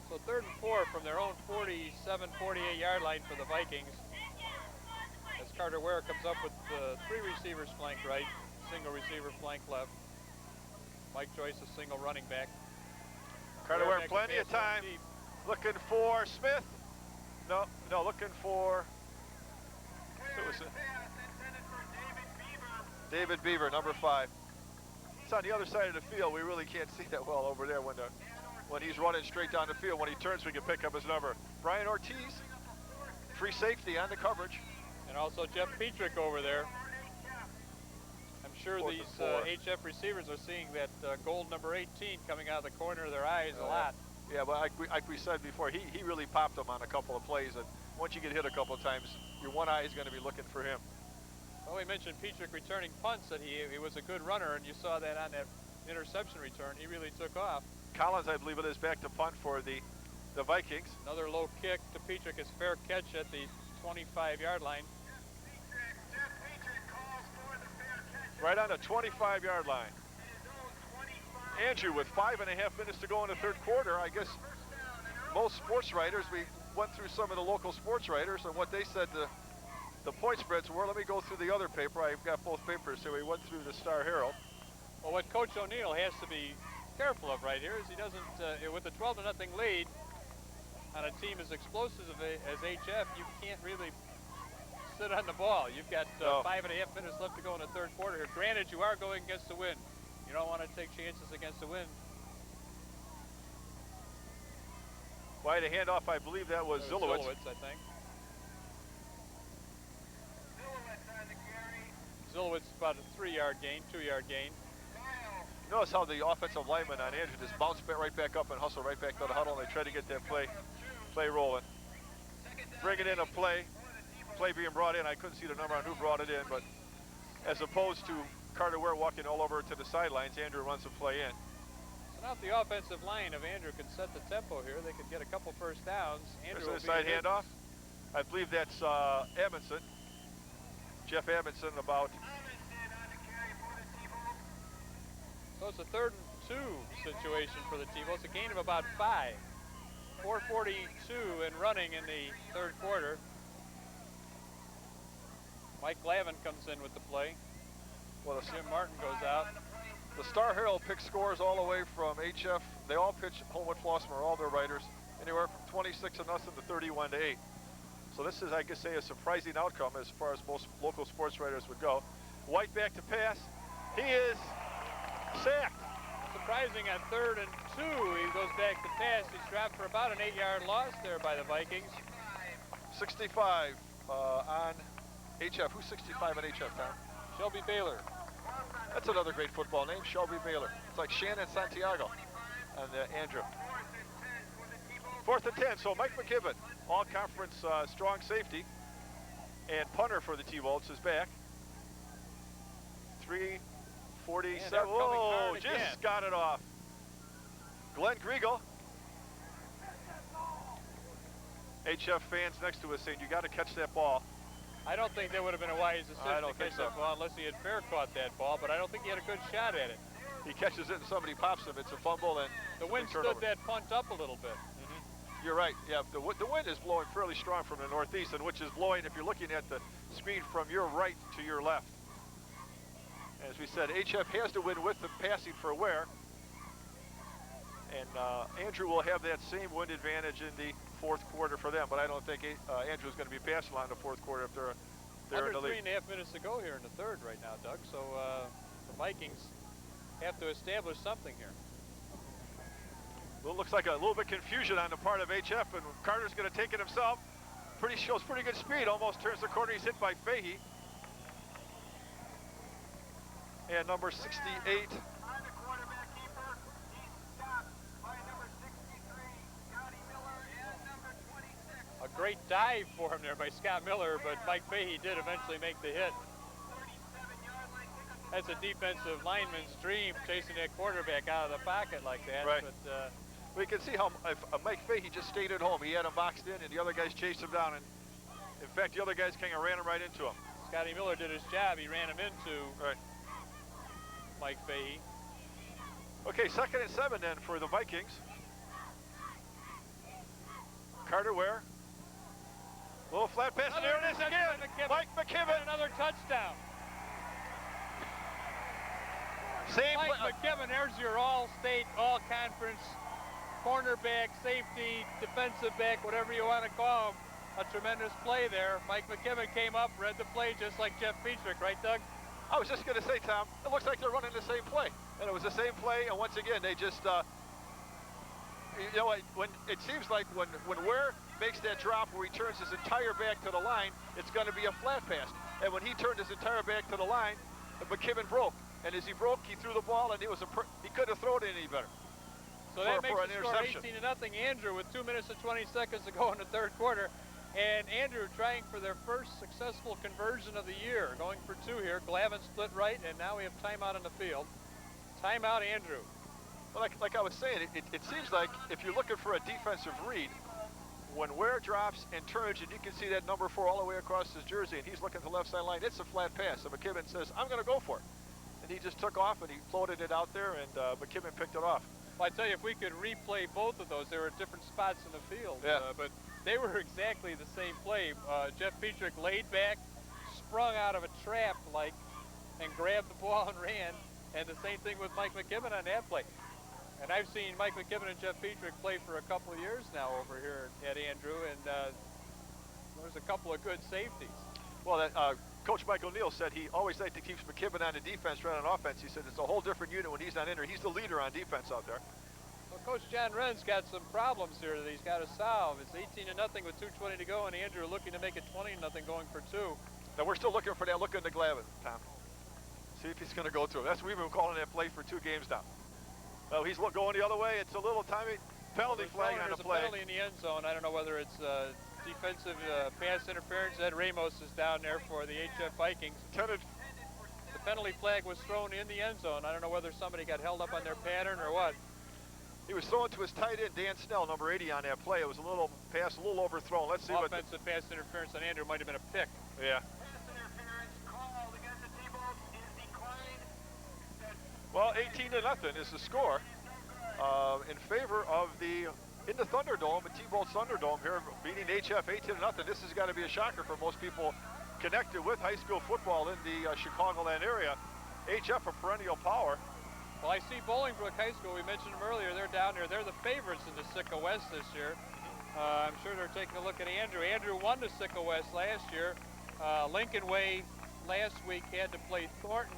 So 3rd and 4 from their own 47, 48-yard line for the Vikings. As Carter Ware comes up with 3 receivers flank right, single receiver flank left. Mike Joyce a single running back. Carter Ware plenty of time. Looking for Smith. No, looking for David Beaver, number 5. It's on the other side of the field. We really can't see that well over there when he's running straight down the field. When he turns, we can pick up his number. Brian Ortiz, free safety on the coverage. And also Jeff Petrick over there. I'm sure these HF receivers are seeing that gold number 18 coming out of the corner of their eyes a lot. Yeah, but like we said before, he really popped them on a couple of plays, and once you get hit a couple of times, your one eye is going to be looking for him. Well, we mentioned Petrick returning punts, that he was a good runner, and you saw that on that interception return. He really took off. Collins, I believe it is, back to punt for the Vikings. Another low kick to Petrick, is fair catch at the 25-yard line. Right on the 25-yard line. Andrew, with 5.5 minutes to go in the 3rd quarter, I guess most sports writers, we went through some of the local sports writers and what they said the point spreads were. Let me go through the other paper. I've got both papers here. We went through the Star Herald. Well, what Coach O'Neill has to be careful of right here is he doesn't, with a 12-0 lead on a team as explosive as HF, you can't really sit on the ball. You've got 5.5 minutes left to go in the 3rd quarter here. Granted, you are going against the wind. You don't want to take chances against the wind. Wide a handoff, I believe that was Zillowitz. Zillowitz, I think. Zillowitz about a 3-yard gain, 2-yard gain. Notice how the offensive lineman on Andrew just bounced right back up and hustled right back to the huddle, and they tried to get that play rolling. Bringing in a play being brought in. I couldn't see the number on who brought it in, but as opposed to Carter Ware walking all over to the sidelines, Andrew runs the play in. So now if the offensive line of Andrew can set the tempo here, they could get a couple first downs. Andrew There's an inside handoff. I believe that's Amundsen. Jeff Amundsen about. So it's a 3rd and 2 situation for the T-Wolves. A gain of about 5. 4:42 and running in the 3rd quarter. Mike Glavin comes in with the play. Well, Jim Martin goes out. The Star Herald picks scores all the way from HF. They all pitch Homewood Flossmoor, all their writers, anywhere from 26-0 to 31-8. So this is, I guess, a surprising outcome as far as most local sports writers would go. White back to pass. He is sacked. Surprising on 3rd and 2, he goes back to pass. He's dropped for about an 8-yard loss there by the Vikings. 65 on HF. Who's 65 on HF, Tom? Shelby Baylor. That's another great football name, Shelby Baylor. It's like Shannon Santiago and Andrew. 4th and 10, so Mike McKibben, all-conference strong safety and punter for the T-Wolves, is back. 3:47. Whoa, just got it off. Glenn Griegel. HF fans next to us saying, you got to catch that ball. I don't think that would have been a wise decision to catch that ball unless he had fair caught that ball, but I don't think he had a good shot at it. He catches it and somebody pops him. It's a fumble, and the wind stood that punt up a little bit. You're right. Yeah, the wind is blowing fairly strong from the northeast, and which is blowing, if you're looking at the screen, from your right to your left. As we said, HF has to win with the passing for Ware. And Andrew will have that same wind advantage in the fourth quarter for them, but I don't think Andrew's going to be passing a lot in the fourth quarter if they're in the lead. Under 3.5 minutes to go here in the third right now, Doug. So the Vikings have to establish something here. Well, it looks like a little bit confusion on the part of HF, and Carter's going to take it himself. Shows pretty good speed, almost turns the corner. He's hit by Fahey. And number 68. On the quarterback keeper, he's stopped by number 63, Scotty Miller, and number 26. A great dive for him there by Scott Miller, but Mike Fahey did eventually make the hit. 37-yard line pickup. That's a defensive lineman's dream, chasing that quarterback out of the pocket like that. Right. But we can see how if Mike Fahey just stayed at home. He had him boxed in, and the other guys chased him down. And in fact, the other guys kind of ran him right into him. Scotty Miller did his job. He ran him into Mike Fahey. Okay, 2nd and 7 then for the Vikings. Carter Ware. Little flat pass, and there it is again. Mike McKibben. Another touchdown. Same Mike play. McKibben, there's your all-state, all-conference cornerback, safety, defensive back, whatever you want to call him. A tremendous play there. Mike McKibben came up, read the play just like Jeff Petrick, right, Doug? I was just going to say, Tom, it looks like they're running the same play. And it was the same play, and once again, they just, you know, when it seems like when Ware makes that drop where he turns his entire back to the line, it's going to be a flat pass. And when he turned his entire back to the line, McKibben broke. And as he broke, he threw the ball, and he couldn't have thrown it any better. So that makes the score 18-0. Andrew with 2 minutes and 20 seconds to go in the third quarter. And Andrew trying for their first successful conversion of the year. Going for 2 here. Glavin split right, and now we have timeout on the field. Timeout, Andrew. Well, like I was saying, it seems like if you're looking for a defensive read, when Ware drops and turns, and you can see that number 4 all the way across his jersey, and he's looking at the left sideline, it's a flat pass. So McKibben says, I'm going to go for it. And he just took off, and he floated it out there, and McKibben picked it off. Well, I tell you, if we could replay both of those, they were at different spots in the field. Yeah. But they were exactly the same play. Jeff Petrick laid back, sprung out of a trap, and grabbed the ball and ran. And the same thing with Mike McKibben on that play. And I've seen Mike McKibben and Jeff Petrick play for a couple of years now over here at Andrew, and there's a couple of good safeties. Well, Coach Mike O'Neill said he always liked to keep McKibben on the defense rather than offense. He said it's a whole different unit when he's not in there. He's the leader on defense out there. Well, Coach John Wren's got some problems here that he's got to solve. It's 18-0 with 2:20 to go, and Andrew looking to make it 20-0 going for 2. Now we're still looking for that look into Glavin, Tom. See if he's going to go to him. That's what we've been calling that play for 2 games now. Well, he's going the other way. It's a little tiny penalty flag on the play. There's a penalty in the end zone. I don't know whether it's defensive pass interference. Ed Ramos is down there for the HF Vikings. Intended. The penalty flag was thrown in the end zone. I don't know whether somebody got held up on their pattern or what. He was thrown to his tight end, Dan Snell, number 80 on that play. It was a little pass, a little overthrown. Let's see what. Offensive pass interference on Andrew might have been a pick. Yeah. Pass interference called against the T-Bolts is declined. Well, 18-0 is the score in favor of in the Thunderdome, the T-Bolts Thunderdome here, beating HF 18-0. This has got to be a shocker for most people connected with high school football in the Chicagoland area. HF a perennial power. Well, I see Bolingbrook High School. We mentioned them earlier. They're down there. They're the favorites in the Sicko West this year. I'm sure they're taking a look at Andrew. Andrew won the Sicko West last year. Lincoln Way last week had to play Thornton,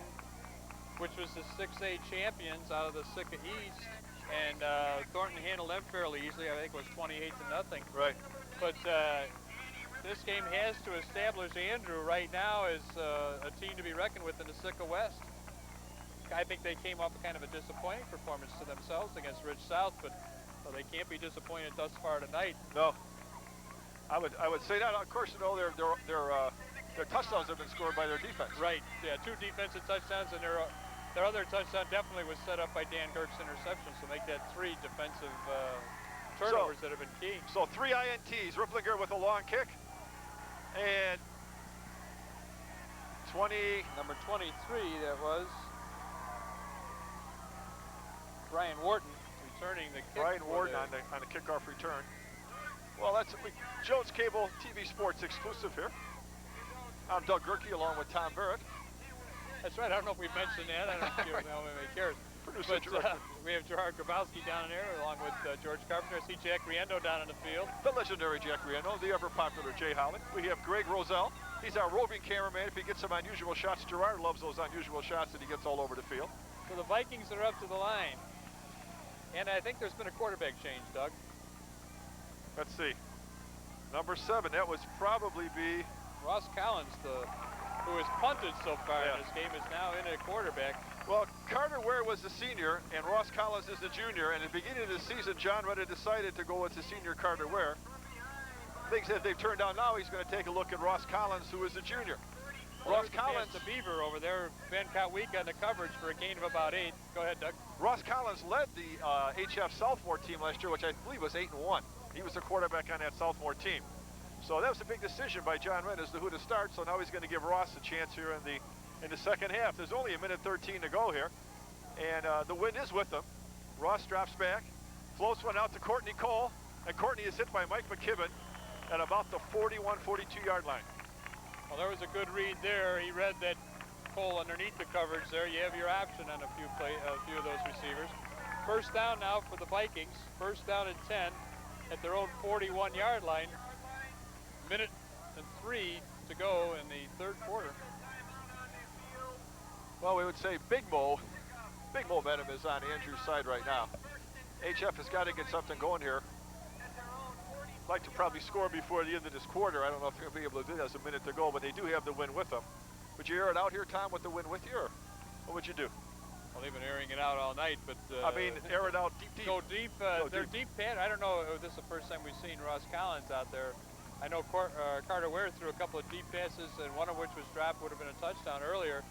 which was the 6A champions out of the Sicko East. And Thornton handled them fairly easily. I think it was 28-0. Right. But this game has to establish Andrew right now as a team to be reckoned with in the Sicko West. I think they came off kind of a disappointing performance to themselves against Ridge South, but they can't be disappointed thus far tonight. No, I would say that. Of course, you know their touchdowns have been scored by their defense. Right. Yeah, 2 defensive touchdowns, and their other touchdown definitely was set up by Dan Kirk's interception, so make that 3 defensive turnovers that have been key. So 3 INTs. Ripplinger with a long kick, and 20. Number 23, that was Brian Wharton returning the kick. Brian Wharton on the kickoff return. Well, that's Jones Cable TV Sports exclusive here. I'm Doug Gerke along with Tom Barrett. That's right. I don't know if we mentioned that. I don't know if anybody cares. Producer But we have Gerard Grabowski down there along with George Carpenter. I see Jack Riendo down in the field. The legendary Jack Riendo, the ever popular Jay Holland. We have Greg Roselle. He's our roving cameraman. If he gets some unusual shots, Gerard loves those unusual shots that he gets all over the field. So the Vikings are up to the line. And I think there's been a quarterback change, Doug. Let's see. Number 7, that would probably be Ross Collins, who has punted so far in this game, is now in at quarterback. Well, Carter Ware was the senior, and Ross Collins is the junior. And at the beginning of the season, John Reddy decided to go with the senior Carter Ware. Things that they've turned down now, he's going to take a look at Ross Collins, who is the junior. Well, Ross Collins, the Beaver over there, Ben Kotwika in the coverage for a gain of about 8. Go ahead, Doug. Ross Collins led the HF Southmore team last year, which I believe was 8-1. He was the quarterback on that Southmore team. So that was a big decision by John Wren as to who to start. So now he's going to give Ross a chance here in the second half. There's only a minute 13 to go here, and the wind is with them. Ross drops back, floats one out to Courtney Cole, and Courtney is hit by Mike McKibben at about the 41, 42-yard line. Well, there was a good read there. He read that Cole underneath the coverage there. You have your option on a few of those receivers. First down now for the Vikings. First down and 10 at their own 41-yard line. Minute and 3 to go in the third quarter. Well, we would say Big Mo momentum is on Andrew's side right now. HF has got to get something going here. Like to probably score before the end of this quarter. I don't know if they'll be able to do that. There's a minute to go, but they do have the win with them. Would you air it out here, Tom, with the win with you, or what would you do? Well, they've been airing it out all night, but I mean, air it out deep. Go deep. They're deep pad. I don't know if this is the first time we've seen Ross Collins out there. I know Carter Ware threw a couple of deep passes, and one of which was dropped, would have been a touchdown earlier.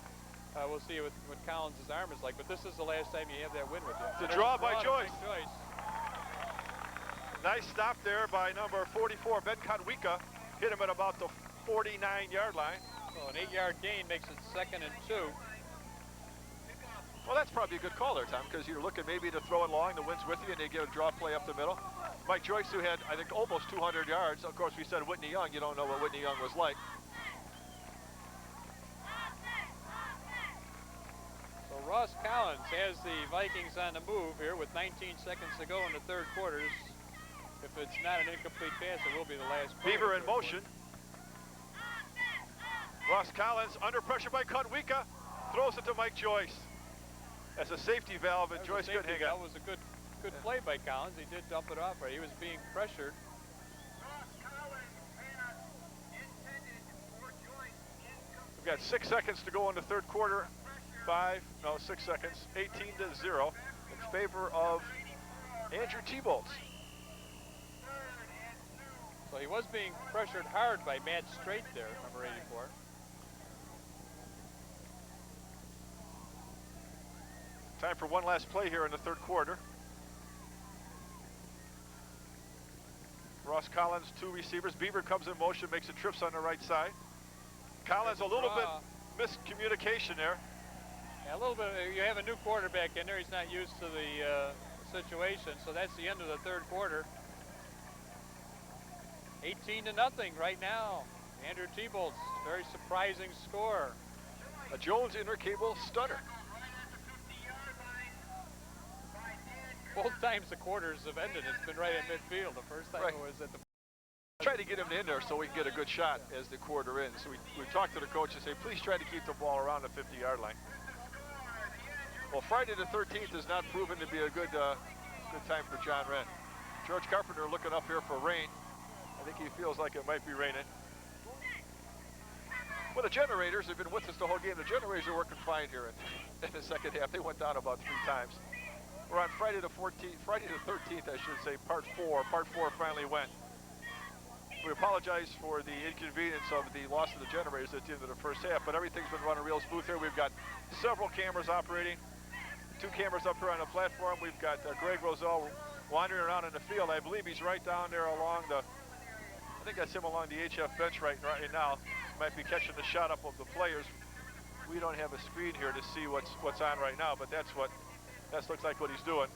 We'll see what Collins' arm is like, but this is the last time you have that win with you. The draw by Joyce. Nice stop there by number 44, Ben Kotwika. Hit him at about the 49-yard line. So an 8-yard gain makes it 2nd and 2. Well, that's probably a good call there, Tom, because you're looking maybe to throw it long, the wind's with you, and they get a draw play up the middle. Mike Joyce, who had, I think, almost 200 yards. Of course, we said Whitney Young. You don't know what Whitney Young was like. So Ross Collins has the Vikings on the move here with 19 seconds to go in the third quarter. If it's not an incomplete pass, it will be the last play. Beaver in motion. Ross Collins under pressure by Kotwika. Throws it to Mike Joyce. As a safety valve, and Joyce couldn't hang up. That was a good play by Collins. He did dump it off. Right? He was being pressured. We've got 6 seconds to go in the third quarter. 6 seconds. 18-0 in favor of Andrew T-Bolts. So he was being pressured hard by Matt Straight there, number 84. Time for one last play here in the third quarter. Ross Collins, 2 receivers. Beaver comes in motion, makes the trips on the right side. Collins, a little bit miscommunication there. Yeah, a little bit. You have a new quarterback in there. He's not used to the situation. So that's the end of the third quarter. 18-0 right now. Andrew T-Bolts, very surprising score. A Jones intercable stunner. Both times the quarters have ended, it's been right at midfield. The first time it was at the... Try to get him in there so we can get a good shot as the quarter ends. So we talked to the coach and say, please try to keep the ball around the 50-yard line. Well, Friday the 13th has not proven to be a good time for John Wren. George Carpenter looking up here for rain. I think he feels like it might be raining. Well, the generators have been with us the whole game. The generators are working fine here in the second half. They went down about 3 times. We're on Friday the 13th, I should say, part 4. Part 4 finally went. We apologize for the inconvenience of the loss of the generators at the end of the first half, but everything's been running real smooth here. We've got several cameras operating, 2 cameras up here on the platform. We've got Greg Roselle wandering around in the field. I believe he's right down there along the, I think that's him along the HF bench right now. Might be catching the shot up of the players. We don't have a screen here to see what's on right now, but that looks like what he's doing.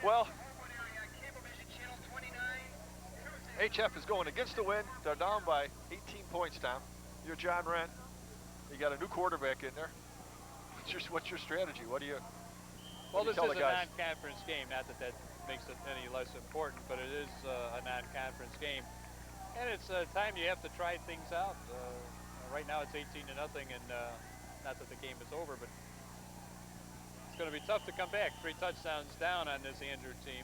Well, HF is going against the wind. They're down by 18 points, Tom. You're John Wren. You got a new quarterback in there. What's your strategy? What do you? Well, what this do you tell is the a guys? non-conference game. Not that that makes it any less important, but it is a non-conference game. And it's a time you have to try things out. Right now it's 18-0, and not that the game is over, but it's going to be tough to come back. 3 touchdowns down on this Andrew team.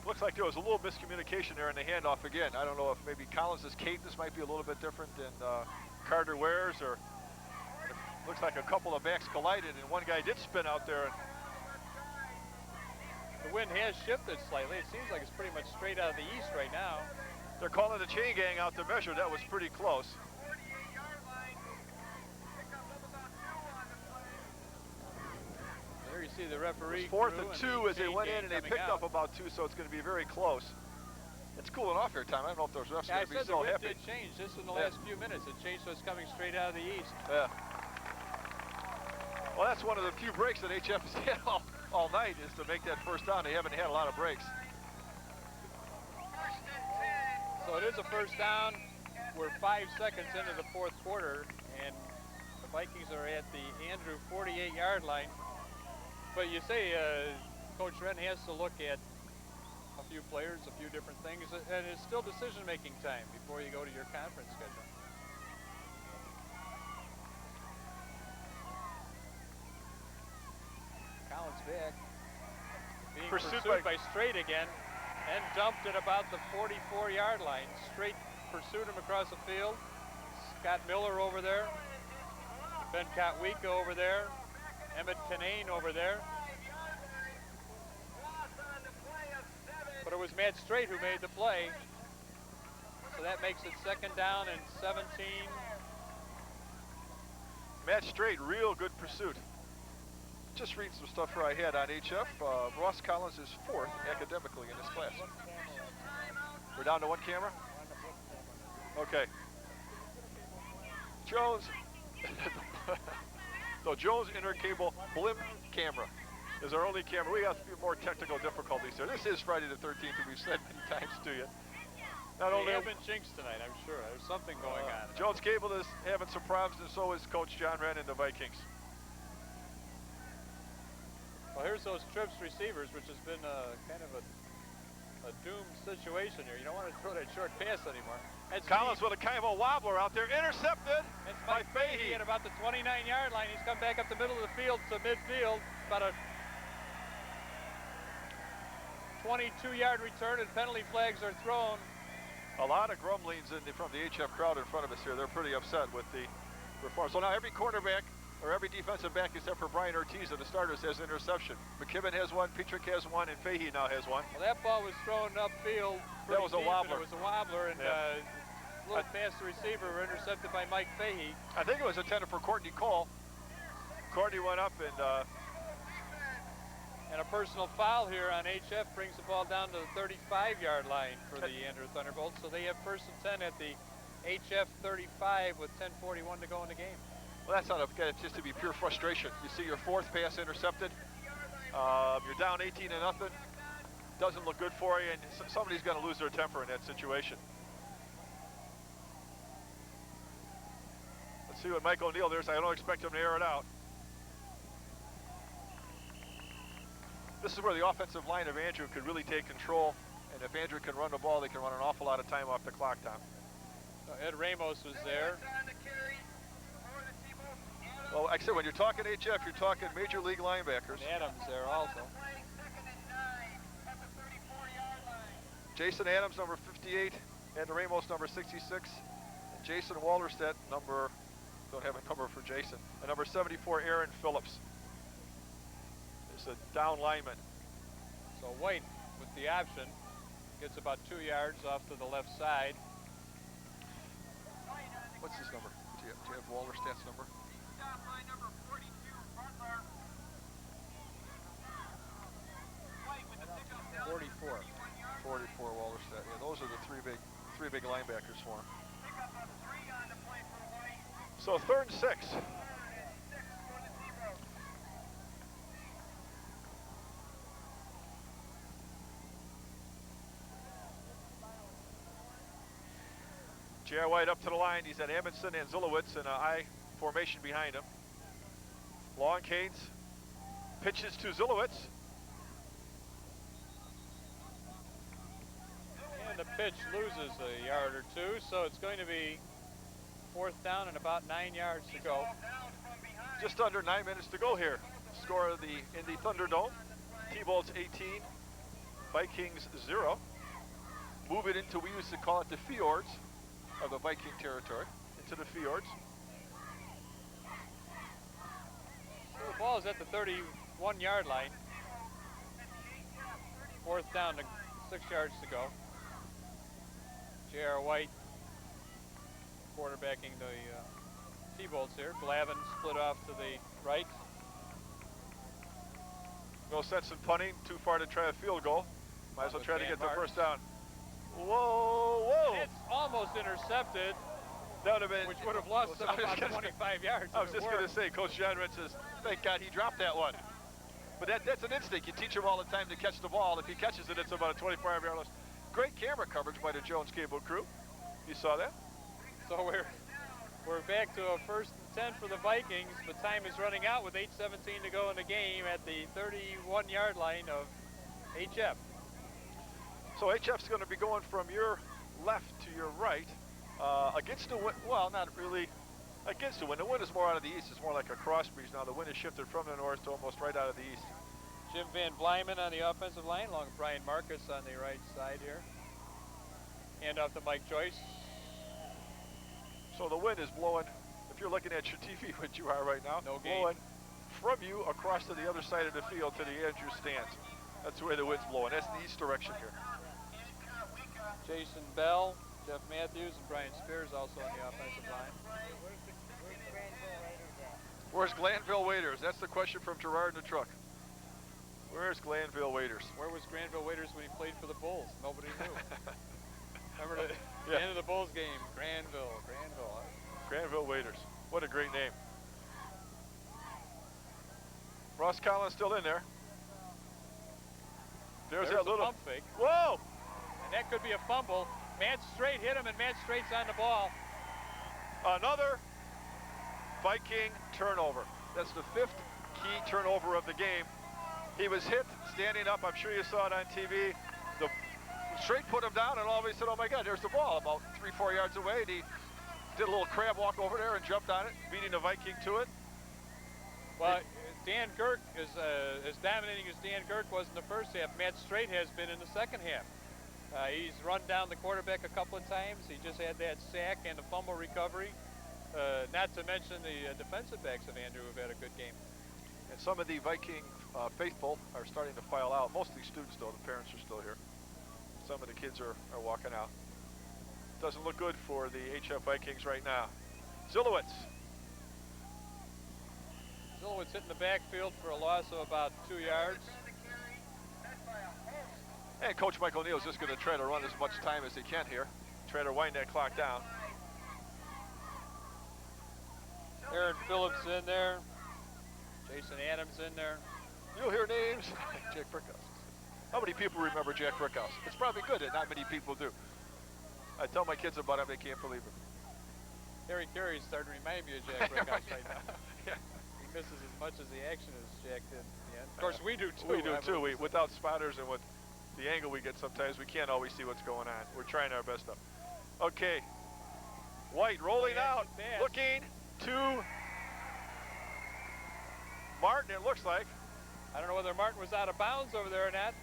Looks like there was a little miscommunication there in the handoff again. I don't know if maybe Collins' cadence might be a little bit different than Carter Ware's, or it looks like a couple of backs collided and one guy did spin out there. The wind has shifted slightly. It seems like it's pretty much straight out of the east right now. They're calling the chain gang out to measure. That was pretty close. 48-yard line. Pickup of about 2 on the play. There you see the referee. It was 4th crew and the 2 as they chain went gang in, and they coming picked out. up about 2, so it's going to be very close. It's cooling off here, Tom. I don't know if those refs are Yeah, I going to be said the so wind happy. did change just in the Yeah. last few minutes. It changed, so it's coming straight out of the east. Yeah. Well, that's one of the few breaks that HF has had all night, is to make that first down. They haven't had a lot of breaks. First and 10. So it is a first down. We're 5 seconds into the 4th quarter, and the Vikings are at the Andrew 48-yard line. But you say Coach Wren has to look at a few players, a few different things, and it's still decision-making time before you go to your conference schedule. Collins back. Being Pursued pursued by by Straight again, and dumped at about the 44-yard line. Straight pursued him across the field. Scott Miller over there. Ben Kotwika over there. Emmett Kinane over there. But it was Matt Straight who made the play. So that makes it 2nd down and 17. Matt Straight, real good pursuit. Just reading some stuff here I had on HF. Ross Collins is 4th academically in this class. We're down to 1 camera? Okay. Jones, so Jones intercable blimp camera is our only camera. We got a few more technical difficulties here. This is Friday the 13th, and we've said many times to you. Not They only have been jinxed tonight, I'm sure. There's something going on. Jones Cable is having some problems, and so is Coach John Wren and the Vikings. Well, here's those trips receivers, which has been kind of a doomed situation here. You don't want to throw that short pass anymore. That's Collins with a kind of a wobbler out there, intercepted It's by Mike Fahey Fahey. at about the 29-yard line. He's come back up the middle of the field to midfield. About a 22-yard return, and penalty flags are thrown. A lot of grumblings from the HF crowd in front of us here. They're pretty upset with the reform. So now every cornerback or every defensive back except for Brian Ortiz of the starters has an interception. McKibben has 1, Petrick has 1, and Fahey now has 1. Well, that ball was thrown upfield. That was a deep, wobbler. And it was a wobbler, and Yeah. a little past the receiver were intercepted by Mike Fahey. I think it was intended for Courtney Cole. Courtney went up and And a personal foul here on HF brings the ball down to the 35-yard line for the Andrew Thunderbolts. So they have 1st and 10 at the HF 35 with 10:41 to go in the game. well, that's not it's just to be pure frustration. You see your 4th pass intercepted. You're down 18-0. Doesn't look good for you, and somebody's going to lose their temper in that situation. Let's see what Mike O'Neill does. I don't expect him to air it out. This is where the offensive line of Andrew could really take control, and if Andrew can run the ball, they can run an awful lot of time off the clock, Tom. Ed Ramos was there. Well, like I said, when you're talking HF, you're talking Major League linebackers. And Adams there also. Jason Adams, number 58, and Ramos, number 66. And Jason Wallerstedt, don't have a number for Jason, and number 74, Aaron Phillips. It's a down lineman. So White with the option gets about 2 yards off to the left side. What's his number? Do you have Wallerstedt's number? Stop line number 42, Butler. White with the pickup down 44. 44 Wallerstedt. Yeah, those are the three big linebackers for him. Pickup of 3 on the play for White. So 3rd and 6. 6 for the zero. J.R. White up to the line. He's at Amundsen and Zulowitz in an I formation behind him. Long cadence. Pitches to Zulowitz. And the pitch loses a yard or two, so it's going to be 4th down and about 9 yards to go. Just under 9 minutes to go here. Score of in the Thunderdome. T-Bolts 18, Vikings 0. Move it into, we used to call it the fjords of the Viking territory, into the fjords. So the ball is at the 31-yard line. 4th down to 6 yards to go. J.R. White quarterbacking the T-Bolts here. Glavin split off to the right. No sense in punting, too far to try a field goal. Might as well try to get the first down. Whoa, whoa! It's almost intercepted, That would have been, which would have lost them about 25 yards. I was just going to say, Coach John Wren says, thank God he dropped that one. But that's an instinct. You teach him all the time to catch the ball. If he catches it, it's about a 25-yard loss. Great camera coverage by the Jones Cable crew. You saw that? So we're back to a 1st and 10 for the Vikings, but time is running out with 8:17 to go in the game at the 31-yard line of HF. So HF's going to be going from your left to your right against the wind. Well, not really against the wind. The wind is more out of the east. It's more like a cross breeze now. The wind is shifted from the north to almost right out of the east. Jim Van Blyman on the offensive line, along with Brian Marcus on the right side here. Hand off to Mike Joyce. So the wind is blowing, if you're looking at your TV, which you are right now, No gain. blowing from you across to the other side of the field to the Andrews stands. That's the way the wind's blowing. That's the east direction here. Jason Bell, Jeff Matthews, and Brian Spears also on the offensive line. Where's Glanville Waiters? That's the question from Gerard in the truck. Where's Glanville Waiters? Where was Granville Waiters when he played for the Bulls? Nobody knew. Remember the end of the Bulls game? Granville. Granville Waiters. What a great name. Ross Collins still in there. There's that little pump fake. Whoa! And that could be a fumble. Matt Strait hit him, and Matt Strait's on the ball. Another Viking turnover. That's the 5th key turnover of the game. He was hit standing up. I'm sure you saw it on TV. The Strait put him down, and all of a sudden, oh my God, there's the ball about 3-4 yards away. And he did a little crab walk over there and jumped on it, beating the Viking to it. Well, Dan Girk is as dominating as Dan Girk was in the first half. Matt Strait has been in the second half. He's run down the quarterback a couple of times. He just had that sack and a fumble recovery. Not to mention the defensive backs of Andrew have had a good game. And some of the Viking faithful are starting to file out. Most of these students, though, the parents are still here. Some of the kids are walking out. Doesn't look good for the HF Vikings right now. Zulowitz. Zulowitz hitting the backfield for a loss of about 2 yards. And Coach Mike O'Neill is just going to try to run as much time as he can here. Try to wind that clock down. Aaron Phillips in there. Jason Adams in there. You'll hear names. Jack Brickhouse. How many people remember Jack Brickhouse? It's probably good that not many people do. I tell my kids about him, they can't believe it. Harry Carey's starting to remind me of Jack Brickhouse right now. Yeah. He misses as much of the action as Jack did in the end. Of course, we do too. We do too. Without spotters and with the angle we get sometimes, we can't always see what's going on. We're trying our best though. Okay. White rolling out, looking to Martin, it looks like. I don't know whether Martin was out of bounds over there or not.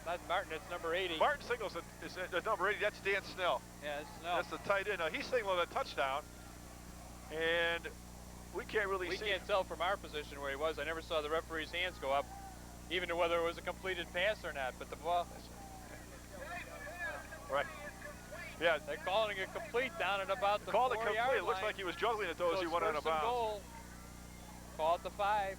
Not Martin, it's number 80. Martin signals is at number 80. That's Dan Snell. Yeah, it's Snell. That's the tight end. Now he's signaling a touchdown, and we can't really see. We can't tell from our position where he was. I never saw the referee's hands go up, even to whether it was a completed pass or not. But the ball. Right. Yeah. They're calling it complete down at about the 4-yard line. Called it complete. It looks like he was juggling at those. So he went out of bounds. Goal. Call it the 5.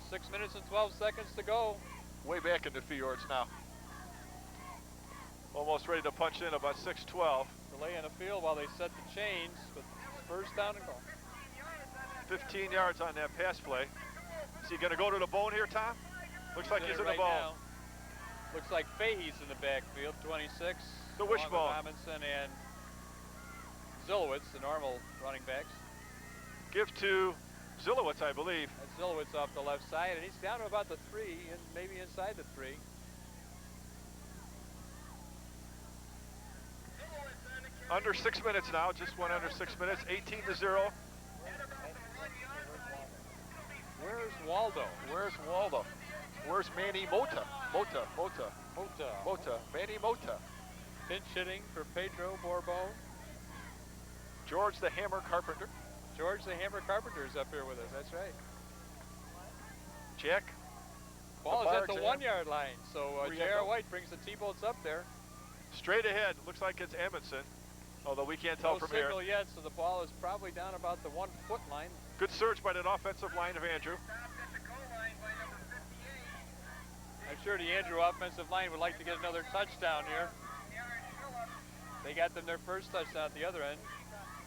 6 minutes and 12 seconds to go. Way back in the fjords now. Almost ready to punch in about 6:12. Relay in the field while they set the chains, but first down and goal. 15 yards on that pass play. Is he going to go to the bone here, Tom? Looks like he's in the bone. Now. Looks like Fahey's in the backfield, 26. The along with wishbone. Amundsen and Zillowitz, the normal running backs. Give to Zillowitz, I believe. That's Zillowitz off the left side, and he's down to about the 3, and maybe inside the 3. Under 6 minutes now, just went under 6 minutes, 18-0. Where's Waldo? Where's Waldo? Where's Manny Mota? Mota. Manny Mota. Pinch hitting for Pedro Bourbon. George the Hammer Carpenter. George the Hammer Carpenter is up here with us, that's right. Jack. Ball is at the Jam. 1 yard line, so J.R. Riego. White brings the T-Bolts up there. Straight ahead, looks like it's Amundsen, although we can't tell No from here. signal yet, so the ball is probably down about the 1 foot line. Good surge by that offensive line of Andrew. I'm sure the Andrew offensive line would like to get another touchdown here. They got them their first touchdown at the other end.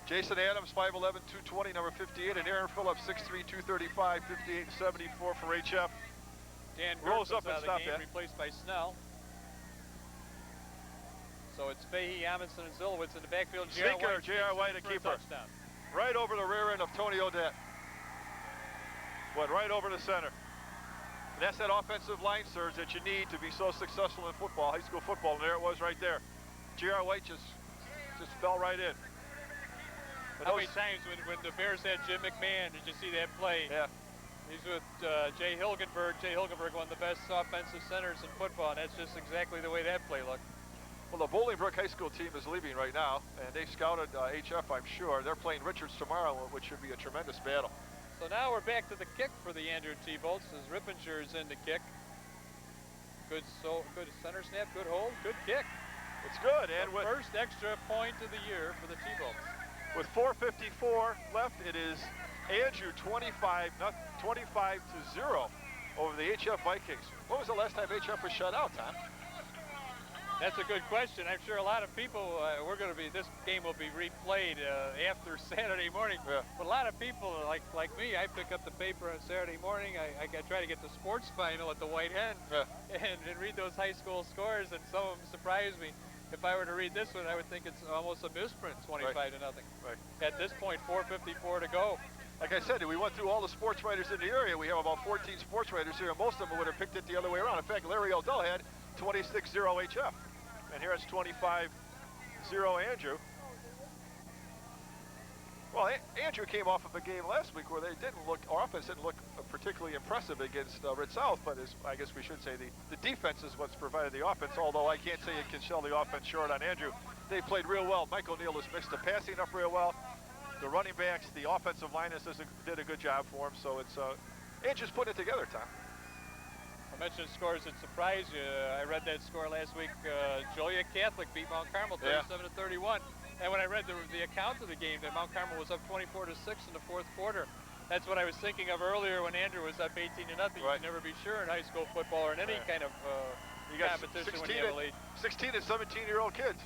Jason Adams, 5'11", 220, number 58, and Aaron Phillips, 6'3", 235, 58, 74 for HF. Dan Rolls Gertz up and out of the stop game, that. replaced by Snell. So it's Fahey, Amundsen, and Zillowitz in the backfield. Sneaker, J.R. White, a for keeper. touchdown. Right over the rear end of Tony Odette. Went right over the center. And that's that offensive line surge that you need to be so successful in football, high school football, and there it was right there. J.R. White just fell right in. But How many times when the Bears had Jim McMahon, did you see that play? Yeah. He's with Jay Hilgenberg. Jay Hilgenberg, one of the best offensive centers in football, and that's just exactly the way that play looked. Well, the Bolingbrook High School team is leaving right now, and they scouted HF, I'm sure. They're playing Richards tomorrow, which should be a tremendous battle. So now we're back to the kick for the Andrew T-Bolts as Rippinger is in the kick. Good center snap, good hold, good kick. It's good, and The with first extra point of the year for the T-Bolts. With 4:54 left, it is Andrew 25-0 over the HF Vikings. When was the last time HF was shut out, Tom? That's a good question. I'm sure a lot of people, this game will be replayed after Saturday morning. Yeah. But a lot of people, like me, I pick up the paper on Saturday morning. I try to get the sports final at the White Hen and read those high school scores, and some of them surprise me. If I were to read this one, I would think it's almost a misprint, 25-0. Right. At this point, 4:54 to go. Like I said, we went through all the sports writers in the area. We have about 14 sports writers here, and most of them would have picked it the other way around. In fact, Larry Odell had 26-0 HF. And here it's 25-0 Andrew. Well, Andrew came off of a game last week where our offense didn't look particularly impressive against Red South, but I guess we should say the defense is what's provided the offense, although I can't say you can sell the offense short on Andrew. They played real well. Mike O'Neill has mixed the passing up real well. The running backs, the offensive line did a good job for him, so it's Andrew's putting it together, Tom. I mentioned scores that surprise you. I read that score last week. Joliet Catholic beat Mount Carmel 37-31. And when I read the account of the game, that Mount Carmel was up 24-6 in the fourth quarter. That's what I was thinking of earlier when Andrew was up 18-0. Right. You can never be sure in high school football or in any kind of You got competition when you have a lead. 16 and 17-year-old kids.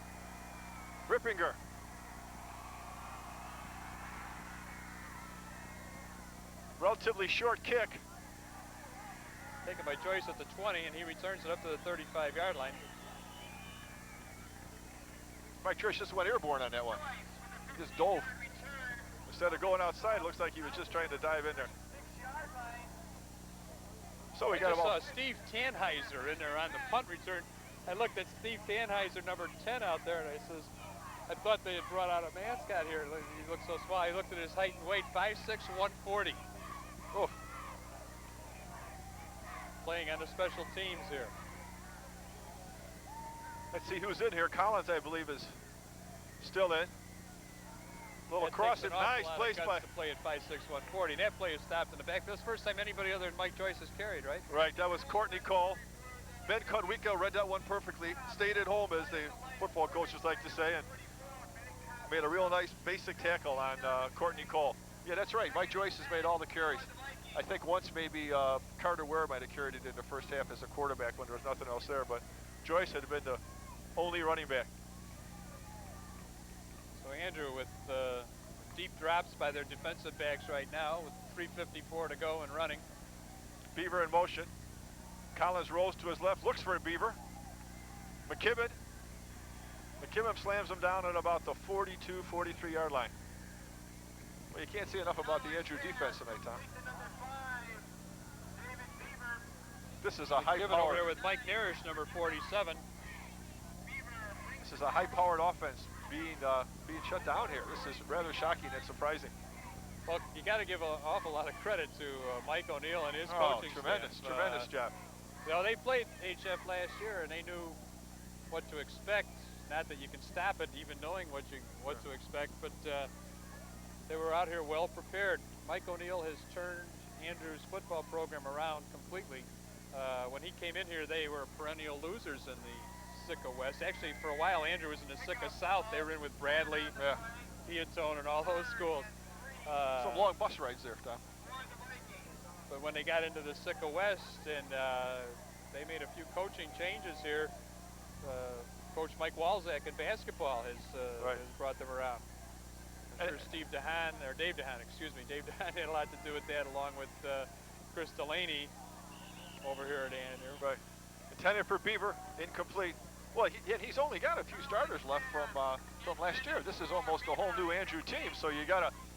Rippinger. Relatively short kick. Taken by Joyce at the 20, and he returns it up to the 35-yard line. Mike Trish just went airborne on that one. He just dove. Instead of going outside, it looks like he was just trying to dive in there. So we I got just about saw Steve Tannheiser in there on the punt return. I looked at Steve Tannheiser, number 10 out there, and I thought they had brought out a mascot here. He looked so small. He looked at his height and weight, 5'6", 140. Oh. Playing on the special teams here. Let's see who's in here. Collins, I believe, is still in. Little crossing, nice place by. To play at 5'6", 140. And that play is stopped in the back. That's the first time anybody other than Mike Joyce has carried, right? Right, that was Courtney Cole. Ben Cudwica read that one perfectly. Stayed at home, as the football coaches like to say, and made a real nice basic tackle on Courtney Cole. Yeah, that's right. Mike Joyce has made all the carries. I think once maybe Carter Ware might have carried it in the first half as a quarterback when there was nothing else there, but Joyce had been the only running back. So Andrew with deep drops by their defensive backs right now with 3:54 to go and running. Beaver in motion. Collins rolls to his left, looks for a Beaver. McKibben McKibben slams him down at about the 42, 43-yard line. Well, you can't say enough about the Andrew defense tonight, Tom. This is a Given over high-powered. there with Mike Narish, number 47. This is a high-powered offense being shut down here. This is rather shocking and surprising. Well, you got to give an awful lot of credit to Mike O'Neill and his coaching tremendous, staff. tremendous job. You know, they played HF last year, and they knew what to expect. Not that you can stop it, even knowing what to expect, but they were out here well prepared. Mike O'Neill has turned Andrew's football program around completely. When he came in here, they were perennial losers in the SICA West. Actually, for a while, Andrew was in the SICA South. They were in with Bradley, Eatone, and all those schools. Some long bus rides there, Tom. But when they got into the SICA West and they made a few coaching changes here, Coach Mike Walzak in basketball has brought them around. I'm sure Dave DeHaan had a lot to do with that, along with Chris Delaney over here at Andrew. Right. Intended for Beaver, incomplete. Well, he's only got a few starters left from last year. This is almost a whole new Andrew team, so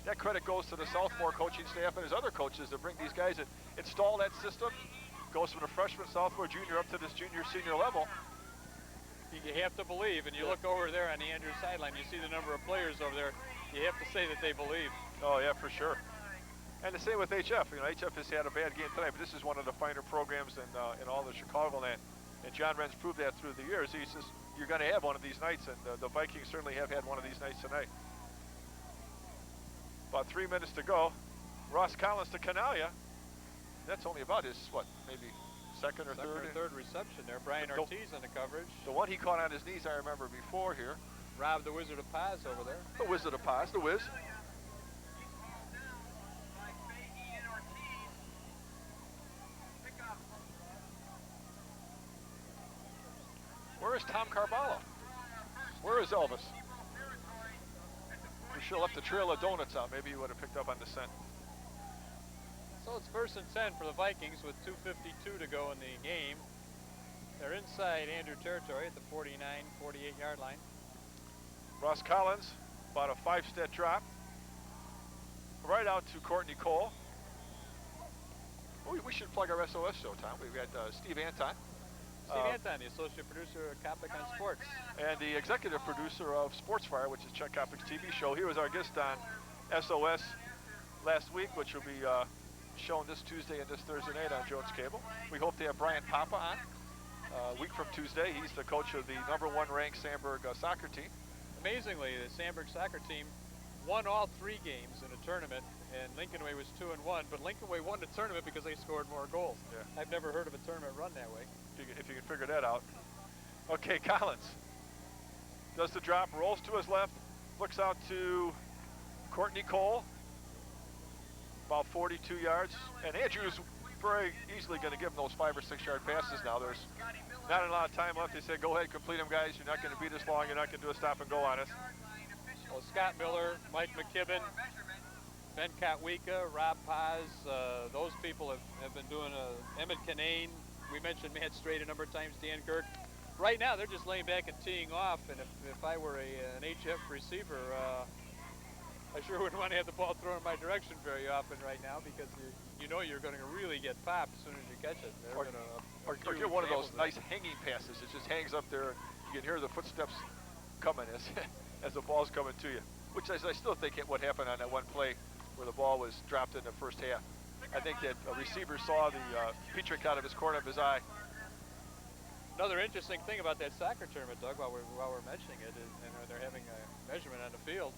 that credit goes to the Southmore coaching staff and his other coaches to bring these guys and install that system. Goes from the freshman, sophomore, junior up to this junior, senior level. You have to believe, and you look over there on the Andrew sideline, you see the number of players over there. You have to say that they believe. Oh yeah, for sure. And the same with HF. You know, HF has had a bad game tonight, but this is one of the finer programs in all of Chicagoland. And John Wren's proved that through the years. He says you're going to have one of these nights, and the Vikings certainly have had one of these nights tonight. About 3 minutes to go. Ross Collins to Canalia. That's only about his, maybe second or third reception there. Brian Ortiz on the coverage. The one he caught on his knees, I remember before here. Rob the Wizard of Paz over there. The Wizard of Paz, the Wiz. Where is Tom Carvalho? Where is Elvis? We should have left the trail of donuts out. Maybe he would have picked up on the scent. So it's 1st and 10 for the Vikings with 2:52 to go in the game. They're inside Andrew territory at the 49, 48-yard line. Ross Collins, about a 5-step drop. Right out to Courtney Cole. We should plug our SOS show, Tom. We've got Steve Anton. Anton, the associate producer of Kopic on Sports. And the executive producer of Sports Fire, which is Chuck Kopic's TV show. He was our guest on SOS last week, which will be shown this Tuesday and this Thursday night on Jones Cable. We hope to have Brian Papa on a week from Tuesday. He's the coach of the #1 ranked Sandburg soccer team. Amazingly, the Sandburg soccer team won all 3 games in a tournament, and Lincoln Way was 2-1, but Lincoln Way won the tournament because they scored more goals. Yeah. I've never heard of a tournament run that way. If you can figure that out. Okay, Collins does the drop, rolls to his left, looks out to Courtney Cole, about 42 yards, and Andrew's very easily going to give him those 5 or 6 yard passes now. There's not a lot of time left. They said, go ahead, complete them, guys. You're not going to beat us long. You're not going to do a stop and go on us. Well, Scott Miller, Mike McKibben, Ben Kotwika, Rob Paz, those people have been doing Emmett Canane. We mentioned Matt Straight a number of times, Dan Gert. Right now, they're just laying back and teeing off, and if I were an HF receiver, I sure wouldn't want to have the ball thrown in my direction very often right now, because you know you're going to really get popped as soon as you catch it. Or get one of those nice hanging passes. It just hangs up there. You can hear the footsteps coming as the ball's coming to you, which is, I still think what happened on that one play where the ball was dropped in the first half. I think that a receiver saw the Petrick out of his corner of his eye. Another interesting thing about that soccer tournament, Doug, while we're mentioning it, and they're having a measurement on the field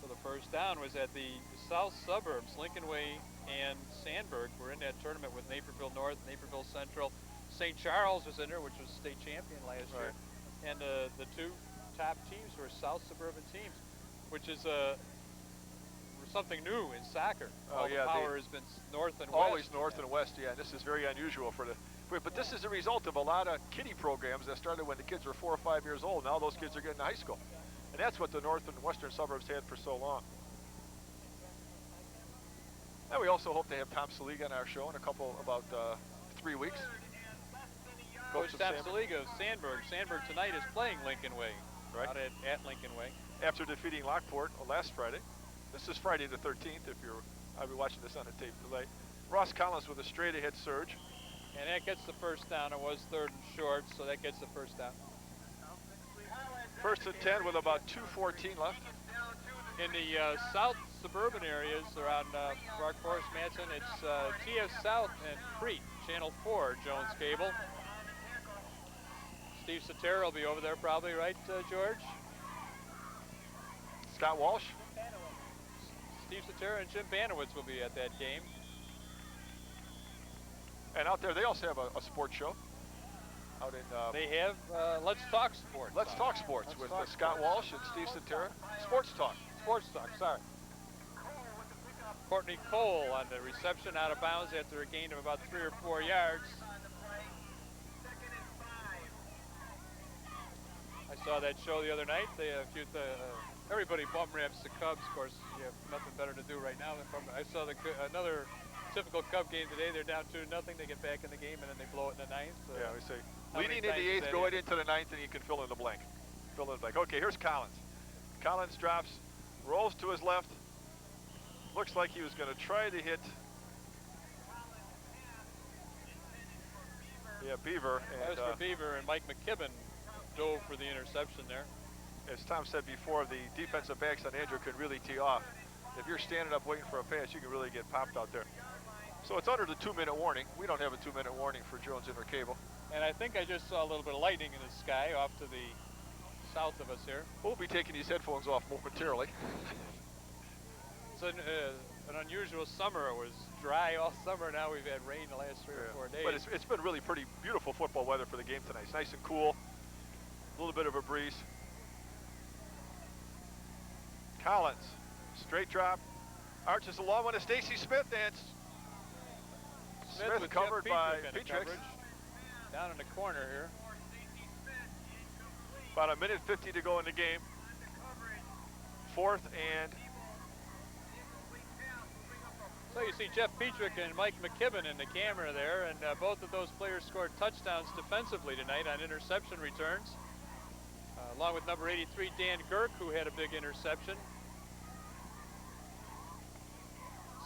for the first down, was that the south suburbs, Lincoln Way and Sandburg, were in that tournament with Naperville North, Naperville Central. St. Charles was in there, which was state champion last year. And the 2 top teams were south suburban teams, which is something new in soccer. Oh, the power has been north and west. Always north and west, yeah. This is very unusual but this is a result of a lot of kiddie programs that started when the kids were 4 or 5 years old. Now those kids are getting to high school. And that's what the north and western suburbs had for so long. And we also hope to have Tom Saliga on our show in about 3 weeks. Coach Tom Saliga of Sandburg. Sandburg tonight is playing Lincoln Way. Right. Out at Lincoln Way. After defeating Lockport last Friday. This is Friday the 13th, I'll be watching this on the tape tonight. Ross Collins with a straight ahead surge. And that gets the first down. It was 3rd and short, so that gets the first down. 1st and 10 with about 2:14 left. In the south suburban areas around Park Forest, Matson, it's TF South and Crete, Channel 4, Jones Cable. Steve Satera will be over there probably, right, George? Scott Walsh. Steve Satera and Jim Banowitz will be at that game. And out there, they also have a sports show. Out in they have Let's Talk Sports. Let's Talk Sports with Scott Walsh and Steve Satera. Sports Talk. Sports Talk, sorry. Courtney Cole on the reception out of bounds after a gain of about 3 or 4 yards. I saw that show the other night. Everybody bum raps the Cubs. Of course, you have nothing better to do right now than bum. I saw another typical Cub game today. They're down 2-0. They get back in the game and then they blow it in the 9th. Yeah, we say leading in the 8th, going into the 9th, and you can fill in the blank. Fill in the blank. Okay, here's Collins. Collins drops, rolls to his left. Looks like he was going to try to hit. Yeah, Beaver. That was for Beaver, and Mike McKibben dove for the interception there. As Tom said before, the defensive backs on Andrew can really tee off. If you're standing up waiting for a pass, you can really get popped out there. So it's under the 2-minute warning. We don't have a 2-minute warning for Jones Intercable. And I think I just saw a little bit of lightning in the sky off to the south of us here. We'll be taking these headphones off momentarily. It's an unusual summer. It was dry all summer. Now we've had rain the last 3 or 4 days. But it's been really pretty beautiful football weather for the game tonight. It's nice and cool. A little bit of a breeze. Collins, straight drop. Arches a long one to Stacy Smith, and Smith covered by Petrix. Down in the corner here. About 1:50 to go in the game. 4th and. So you see Jeff Petrick and Mike McKibben in the camera there, and both of those players scored touchdowns defensively tonight on interception returns. Along with number 83, Dan Girk, who had a big interception.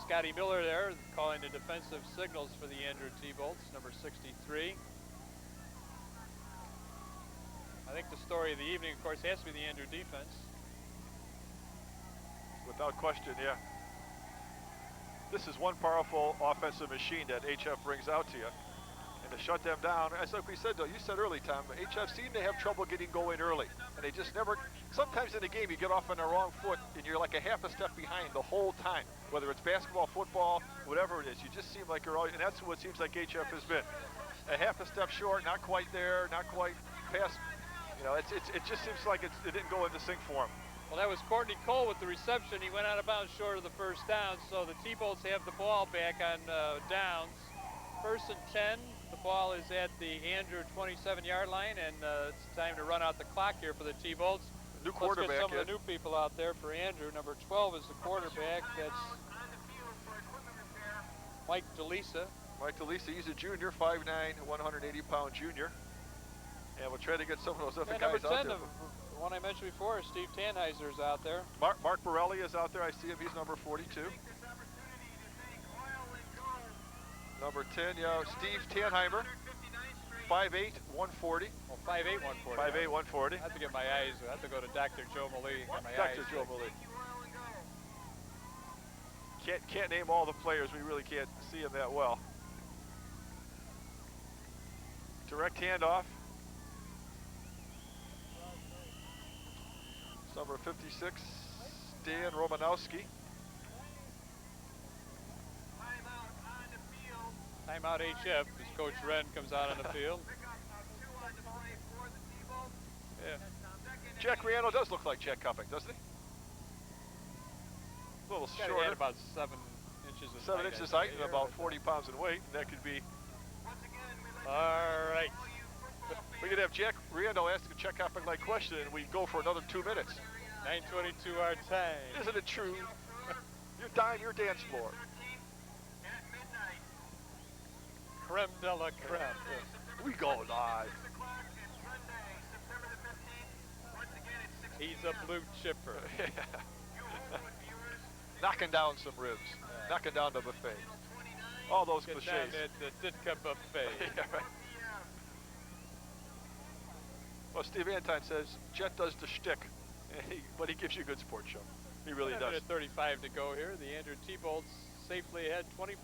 Scotty Miller there calling the defensive signals for the Andrew T-Bolts, number 63. I think the story of the evening, of course, has to be the Andrew defense. Without question, yeah. This is one powerful offensive machine that HF brings out to you. And to shut them down, as like we said, though, you said early, Tom, HF seemed to have trouble getting going early. And they just never, sometimes in the game you get off on the wrong foot and you're like a half a step behind the whole time. Whether it's basketball, football, whatever it is, you just seem like you're always, and that's what it seems like HF has been. A half a step short, not quite there, not quite past, you know, it just seems like it didn't go into sync for him. Well, that was Courtney Cole with the reception. He went out of bounds short of the first down, so the T-Bolts have the ball back on downs. 1st and 10. The ball is at the Andrew 27-yard line, and it's time to run out the clock here for the T-Bolts. New quarterback. Let's get some of the new people out there for Andrew. Number 12 is the quarterback. That's Mike DeLisa. Mike DeLisa, he's a junior, 5'9", 180-pound junior. And we'll try to get some of those other guys number 10, out there. the one I mentioned before, Steve Tannheiser is out there. Mark Borelli is out there. I see him. He's number 42. Number 10, yeah, Steve Tannheimer, 5'8", 140. Well, 5'8", 140. 5'8", 140. I have to get my eyes. I have to go to Dr. Joe Malee. Dr. Joe Malee. Can't name all the players. We really can't see them that well. Direct handoff. Number 56, Dan Romanowski. Timeout HF as Coach Wren comes out on the field. Yeah. Jack Riano does look like Jack Cupping, doesn't he? A little He shorter. had about 7 inches of 7 inches height and about 40 pounds in weight. That could be. All right. We could have Jack Riano ask a Jack Cupping-like question, and we go for another 2 minutes. 9:22 our time. Isn't it true? Your dance floor. Creme de la creme. We go live. He's a blue chipper. Knocking down some ribs. Knocking down the buffet. All those Get cliches. down at the Ditka buffet. Yeah, right. Well, Steve Antine says Jet does the shtick, but he gives you a good sports show. He really does. Minute 35 to go here. The Andrew T-Bolts safely ahead 25-0.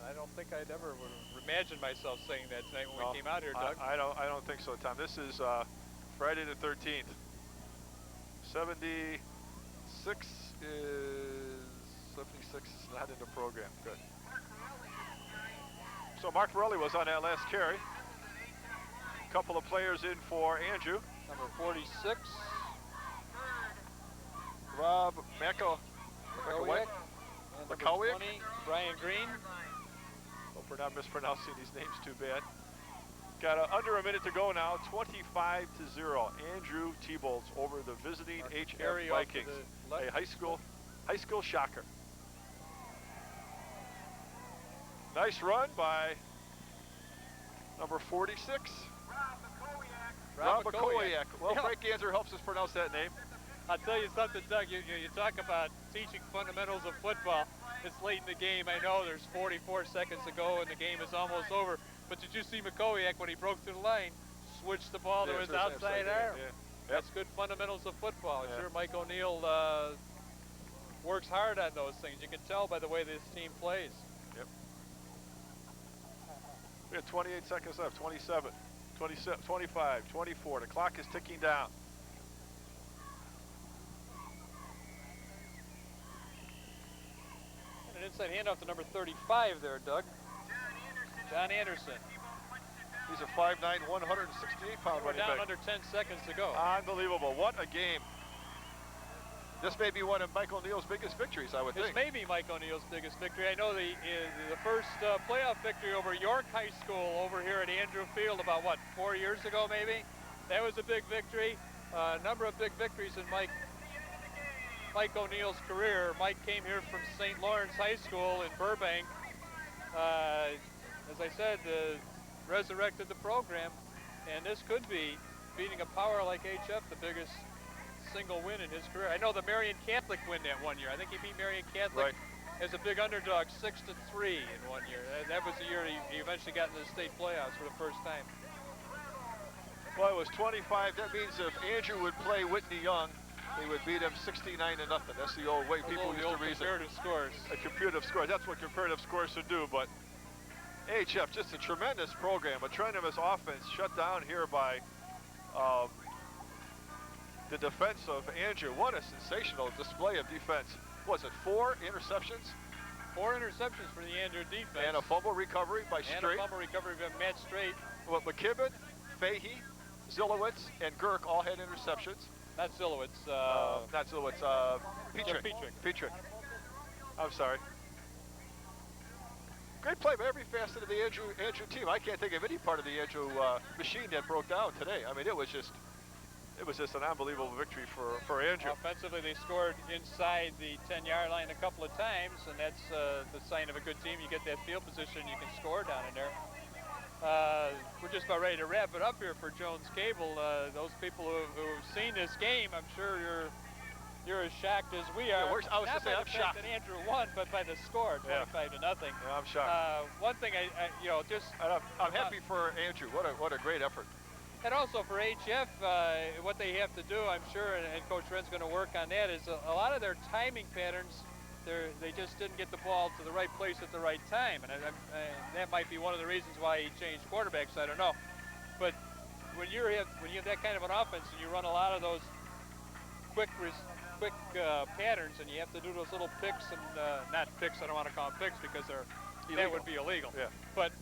I don't think I'd ever would have imagined myself saying that tonight when we came out here, Doug. I don't think so, Tom. This is Friday the 13th. 76 is not in the program. Good. So Mark Borelli was on that last carry. A couple of players in for Andrew. Number 46. Rob McElwain. And number 20, Brian Green. Hope we're not mispronouncing these names too bad. Got under a minute to go now. 25-0. Andrew T-Bolts over the visiting HF Vikings. A high school shocker. Nice run by number 46. Rob McCoyak. Well, Yeah. Frank Ganser helps us pronounce that name. I'll tell you something, Doug. You talk about teaching fundamentals of football. It's late in the game. I know there's 44 seconds to go and the game is almost over. But did you see McCoyak when he broke through the line, switched the ball to his outside arm? Yeah. That's good fundamentals of football. I'm Yeah. sure Mike O'Neill works hard on those things. You can tell by the way this team plays. Yep. We have 28 seconds left. 27, 27, 25, 24. The clock is ticking down. And an inside handoff to number 35 there, Doug. John Anderson. He's a 5'9", 168-pound We're running down back. under 10 seconds to go. Unbelievable. What a game. This may be one of Mike O'Neill's biggest victories, I would This think. may be Mike O'Neill's biggest victory. I know the first playoff victory over York High School over here at Andrew Field about, what, 4 years ago maybe? That was a big victory. A number of big victories in Mike O'Neill's career. Mike came here from St. Lawrence High School in Burbank. As I said, resurrected the program, and this could be, beating a power like HF, the biggest single win in his career. I know the Marion Catholic win that 1 year. I think he beat Marion Catholic as a big underdog 6-3 in 1 year. That was the year he eventually got into the state playoffs for the first time. Well, it was 25. That means if Andrew would play Whitney Young, he would beat him 69-0. That's the old way people used to reason. Comparative scores. Comparative scores. That's what comparative scores should do. But HF, just a tremendous program, a tremendous offense shut down here by the defense of Andrew. What a sensational display of defense. Was it 4 interceptions? 4 interceptions for the Andrew defense. And a fumble recovery by And Strait. a fumble recovery by Matt Strait. Well, McKibben, Fahey, Zilowitz, and Girk all had interceptions. Not Zilowitz. Not Zilowitz, Petrick. Petrick. I'm sorry. Great play by every facet of the Andrew team. I can't think of any part of the Andrew machine that broke down today. I mean, it was just an unbelievable victory for Andrew. Offensively, they scored inside the 10-yard line a couple of times, and that's the sign of a good team. You get that field position, you can score down in there. We're just about ready to wrap it up here for Jones Cable. Those people who've seen this game, I'm sure you're as shocked as we are. Yeah, I was Not just saying, by I'm the fact shocked. that Andrew won, but by the score, 25-0. Yeah, I'm shocked. One thing I'm happy for Andrew. What a great effort. And also for HF, what they have to do, I'm sure, and Coach Wren's going to work on that, is a lot of their timing patterns, they just didn't get the ball to the right place at the right time. And that might be one of the reasons why he changed quarterbacks, I don't know. But when you have that kind of an offense and you run a lot of those quick patterns, and you have to do those little picks and not picks, I don't want to call them picks because that would be illegal. Yeah. But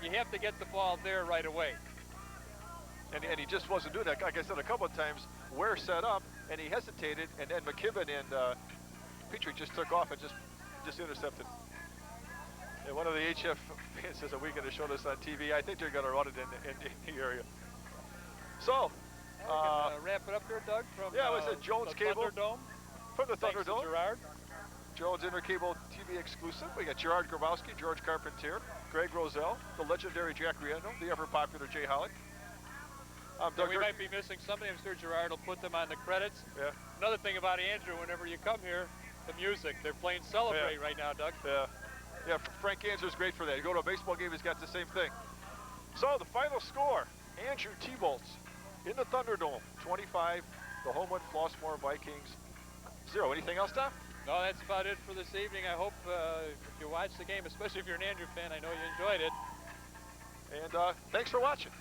you have to get the ball there right away. And he just wasn't doing that. Like I said a couple of times, Ware set up, and he hesitated, and then McKibben and Petrie just took off and just intercepted. And one of the HF fans says, are we going to show this on TV? I think they're going to run it in the area. So, we can wrap it up here, Doug, from it was a Jones the Cable Thunderdome. from the Thanks to Thunderdome. Gerard. Jones Intercable TV exclusive. We got Gerard Grabowski, George Carpentier, Greg Roselle, the legendary Jack Riendo, the ever popular Jay Hollick. I'm Doug we Gerke. might be missing somebody. I'm sure Gerard will put them on the credits. Yeah. Another thing about Andrew, whenever you come here, the music. They're playing Celebrate right now, Doug. Yeah. Yeah, Frank Andrew's great for that. You go to a baseball game, he's got the same thing. So the final score, Andrew T-Bolts in the Thunderdome, 25, the Homewood Flossmoor Vikings 0. Anything else, Tom? No, that's about it for this evening. I hope if you watch the game, especially if you're an Andrew fan, I know you enjoyed it. And thanks for watching.